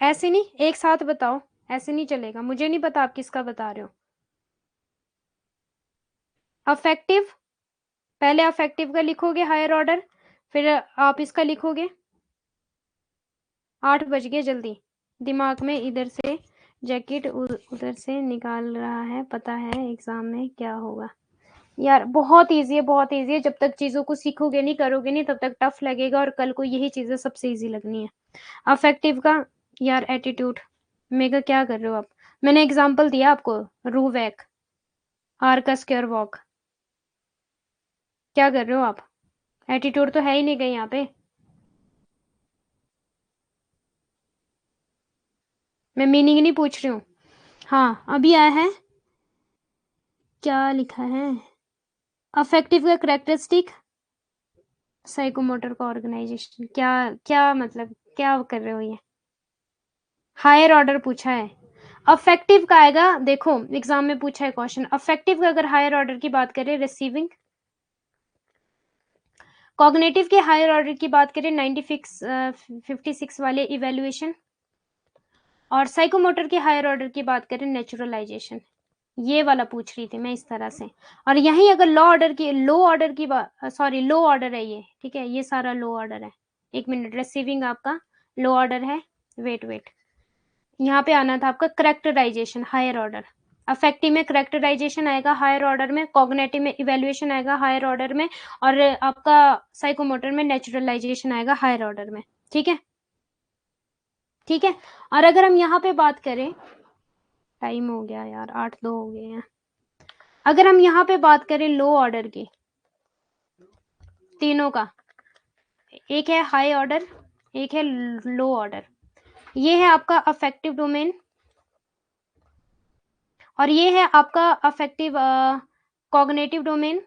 ऐसे नहीं, एक साथ बताओ, ऐसे नहीं चलेगा, मुझे नहीं पता आप किसका बता रहे हो। अफेक्टिव, पहले अफेक्टिव का लिखोगे हायर ऑर्डर, फिर आप इसका लिखोगे। 8 बज गए, जल्दी। दिमाग में इधर से जैकेट उधर से निकाल रहा है, पता है एग्जाम में क्या होगा। यार बहुत इजी है, बहुत इजी है। जब तक चीजों को सीखोगे नहीं, करोगे नहीं, तब तक टफ लगेगा और कल को यही चीजें सबसे इजी लगनी है। अफेक्टिव का यार एटीट्यूड, मेगा क्या कर रहे हो आप? मैंने एग्जांपल दिया आपको, रूवैक, आर का स्क्वायर वॉक। क्या कर रहे हो आप? एटीट्यूड तो है ही नहीं कहीं यहाँ पे। मैं मीनिंग नहीं पूछ रही हूँ। हाँ अभी आया है, क्या लिखा है? अफेक्टिव का करेक्टरिस्टिक, साइकोमोटर का ऑर्गेनाइजेशन। क्या क्या मतलब, क्या कर रहे हो ये? हायर ऑर्डर पूछा है। अफेक्टिव का आएगा, देखो एग्जाम में पूछा है क्वेश्चन, अफेक्टिव का अगर हायर ऑर्डर की बात करें रिसीविंग, कॉग्निटिव के हायर ऑर्डर की बात करें 56 वाले इवेल्युएशन, और साइकोमोटर के हायर ऑर्डर की बात करें नेचुरलाइजेशन। ये वाला पूछ रही थी मैं इस तरह से। और यहीं अगर लो ऑर्डर की बात, सॉरी लो ऑर्डर है ये, ठीक है, ये सारा लो ऑर्डर है। एक मिनट, रिसीविंग आपका लो ऑर्डर है, वेट वेट, यहाँ पे आना था आपका करेक्टराइजेशन हायर ऑर्डर। अफेक्टिव में करेक्टराइजेशन आएगा हायर ऑर्डर में, कॉग्निटिव में इवेल्युएशन आएगा हायर ऑर्डर में, और आपका साइकोमोटर में नेचुरलाइजेशन आएगा हायर ऑर्डर में। ठीक है, ठीक है। और अगर हम यहाँ पे बात करें, टाइम हो गया यार, 8-2 हो गए हैं। अगर हम यहाँ पे बात करें लो ऑर्डर की, तीनों का, एक है हाई ऑर्डर, एक है लो ऑर्डर। ये है आपका अफेक्टिव डोमेन और ये है आपका अफेक्टिव कॉग्निटिव डोमेन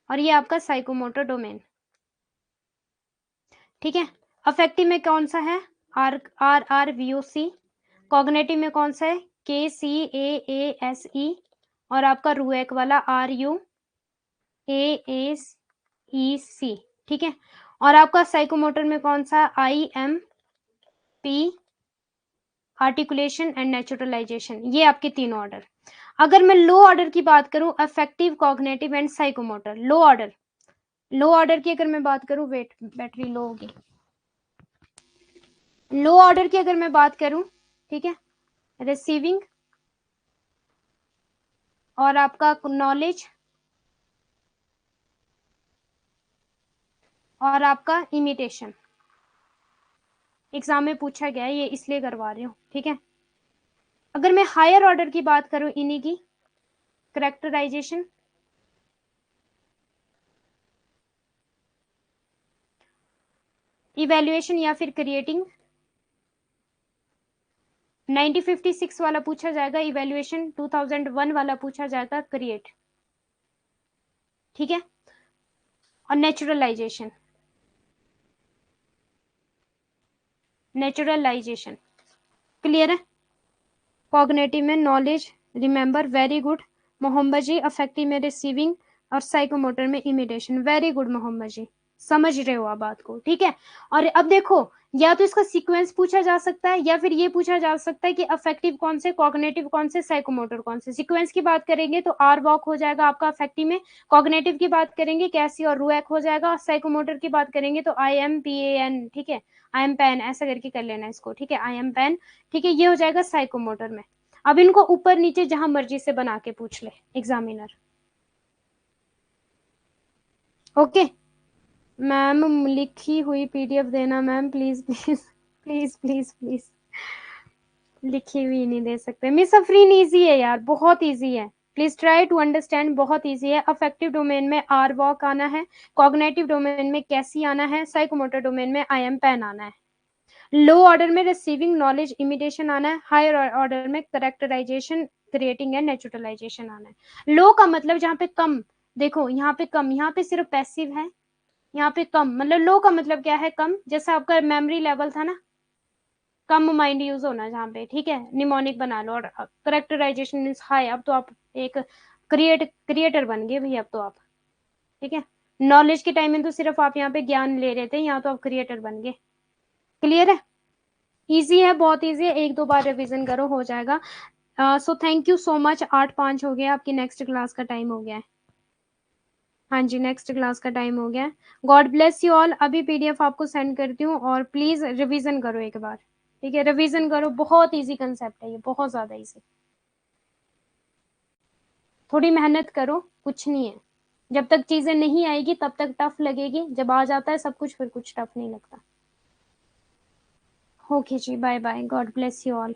और ये आपका साइकोमोटर डोमेन। ठीक है, अफेक्टिव में कौन सा है? R R R V O C. Cognitive में कौन सा है? के सी ए एस ई। और आपका रूएक वाला R U A S E C. ठीक है, और आपका साइकोमोटर में कौन सा? I M P, articulation and naturalisation. ये आपके तीन ऑर्डर। अगर मैं लो ऑर्डर की बात करूं, affective, cognitive and psychomotor, low order, low order की अगर मैं बात करूं, वेट बैटरी लो होगी, लो ऑर्डर की अगर मैं बात करूं, ठीक है, रिसीविंग और आपका नॉलेज और आपका इमिटेशन। एग्जाम में पूछा गया है, ये इसलिए करवा रही हूँ। ठीक है, अगर मैं हायर ऑर्डर की बात करूं, इन्हीं की, करेक्टराइजेशन, इवेल्युएशन या फिर क्रिएटिंग। 1956 वाला पूछा जाएगा इवेल्युएशन, 2001 वाला पूछा जाएगा क्रिएट। ठीक है, और नेचुरलाइजेशन, नेचुरलाइजेशन क्लियर है। कॉग्निटिव में knowledge, remember, very good Mohammad ji. Affective में रिसीविंग और साइकोमोटर में imitation, very good Mohammad ji, समझ रहे हो आप बात को। ठीक है, और अब देखो, या तो इसका सीक्वेंस पूछा जा सकता है या फिर ये पूछा जा सकता है कि अफेक्टिव कौन से, कॉग्निटिव कौन से, साइकोमोटर कौन से। सीक्वेंस की बात करेंगे तो आर वॉक हो जाएगा आपका अफेक्टिव में, कॉग्निटिव की बात करेंगे कैसी और रूएक हो जाएगा, और साइकोमोटर की बात करेंगे तो I M P A N. ठीक है, आई एम पेन ऐसा करके कर लेना इसको। ठीक है, आई एम पेन। ठीक है, ये हो जाएगा साइकोमोटर में। अब इनको ऊपर नीचे जहां मर्जी से बना के पूछ ले एग्जामिनर। ओके मैम, लिखी हुई पीडीएफ देना ma'am, please please please please please. लिखी हुई नहीं दे सकते मिस, अफरीन इजी है यार, बहुत इजी है। प्लीज ट्राई टू अंडरस्टैंड, बहुत इजी है। अफेक्टिव डोमेन में आर वॉक आना है, कॉग्निटिव डोमेन में कैसी आना है, साइकोमोटर डोमेन में आई एम पेन आना है, लो ऑर्डर में रिसीविंग नॉलेज इमिटेशन आना है, हायर ऑर्डर में करेक्टराइजेशन क्रिएटिंग एंड नेचुरलाइजेशन आना है। लो का मतलब जहाँ पे कम, देखो यहाँ पे कम, यहाँ पे सिर्फ पैसिव है, यहाँ पे कम, मतलब लो का मतलब क्या है, कम। जैसा आपका मेमोरी लेवल था ना, कम माइंड यूज होना जहाँ पे, ठीक है, निमोनिक बना लो। और करेक्टराइजेशन मीन्स हाई, अब तो आप एक क्रिएटर बन गए भाई, अब तो आप, ठीक है। नॉलेज के टाइम में तो सिर्फ आप यहाँ पे ज्ञान ले रहे थे, यहाँ तो आप क्रिएटर बन गए। क्लियर है? इजी है, बहुत इजी है, एक दो बार रिवीजन करो, हो जाएगा। So thank you so much. 8:05 हो गया, आपकी नेक्स्ट क्लास का टाइम हो गया है। हाँ जी, नेक्स्ट क्लास का टाइम हो गया है। God bless you all. अभी पीडीएफ आपको सेंड करती हूँ, और प्लीज रिवीजन करो एक बार, ठीक है, रिवीजन करो, बहुत इजी कंसेप्ट है ये, बहुत ज्यादा इजी। थोड़ी मेहनत करो, कुछ नहीं है। जब तक चीजें नहीं आएगी तब तक टफ लगेगी, जब आ जाता है सब कुछ फिर कुछ टफ नहीं लगता। ओके जी, bye bye, God bless you all.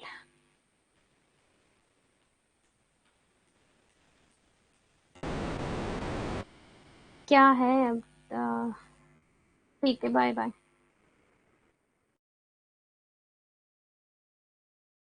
क्या है अब, ठीक है, बाय बाय।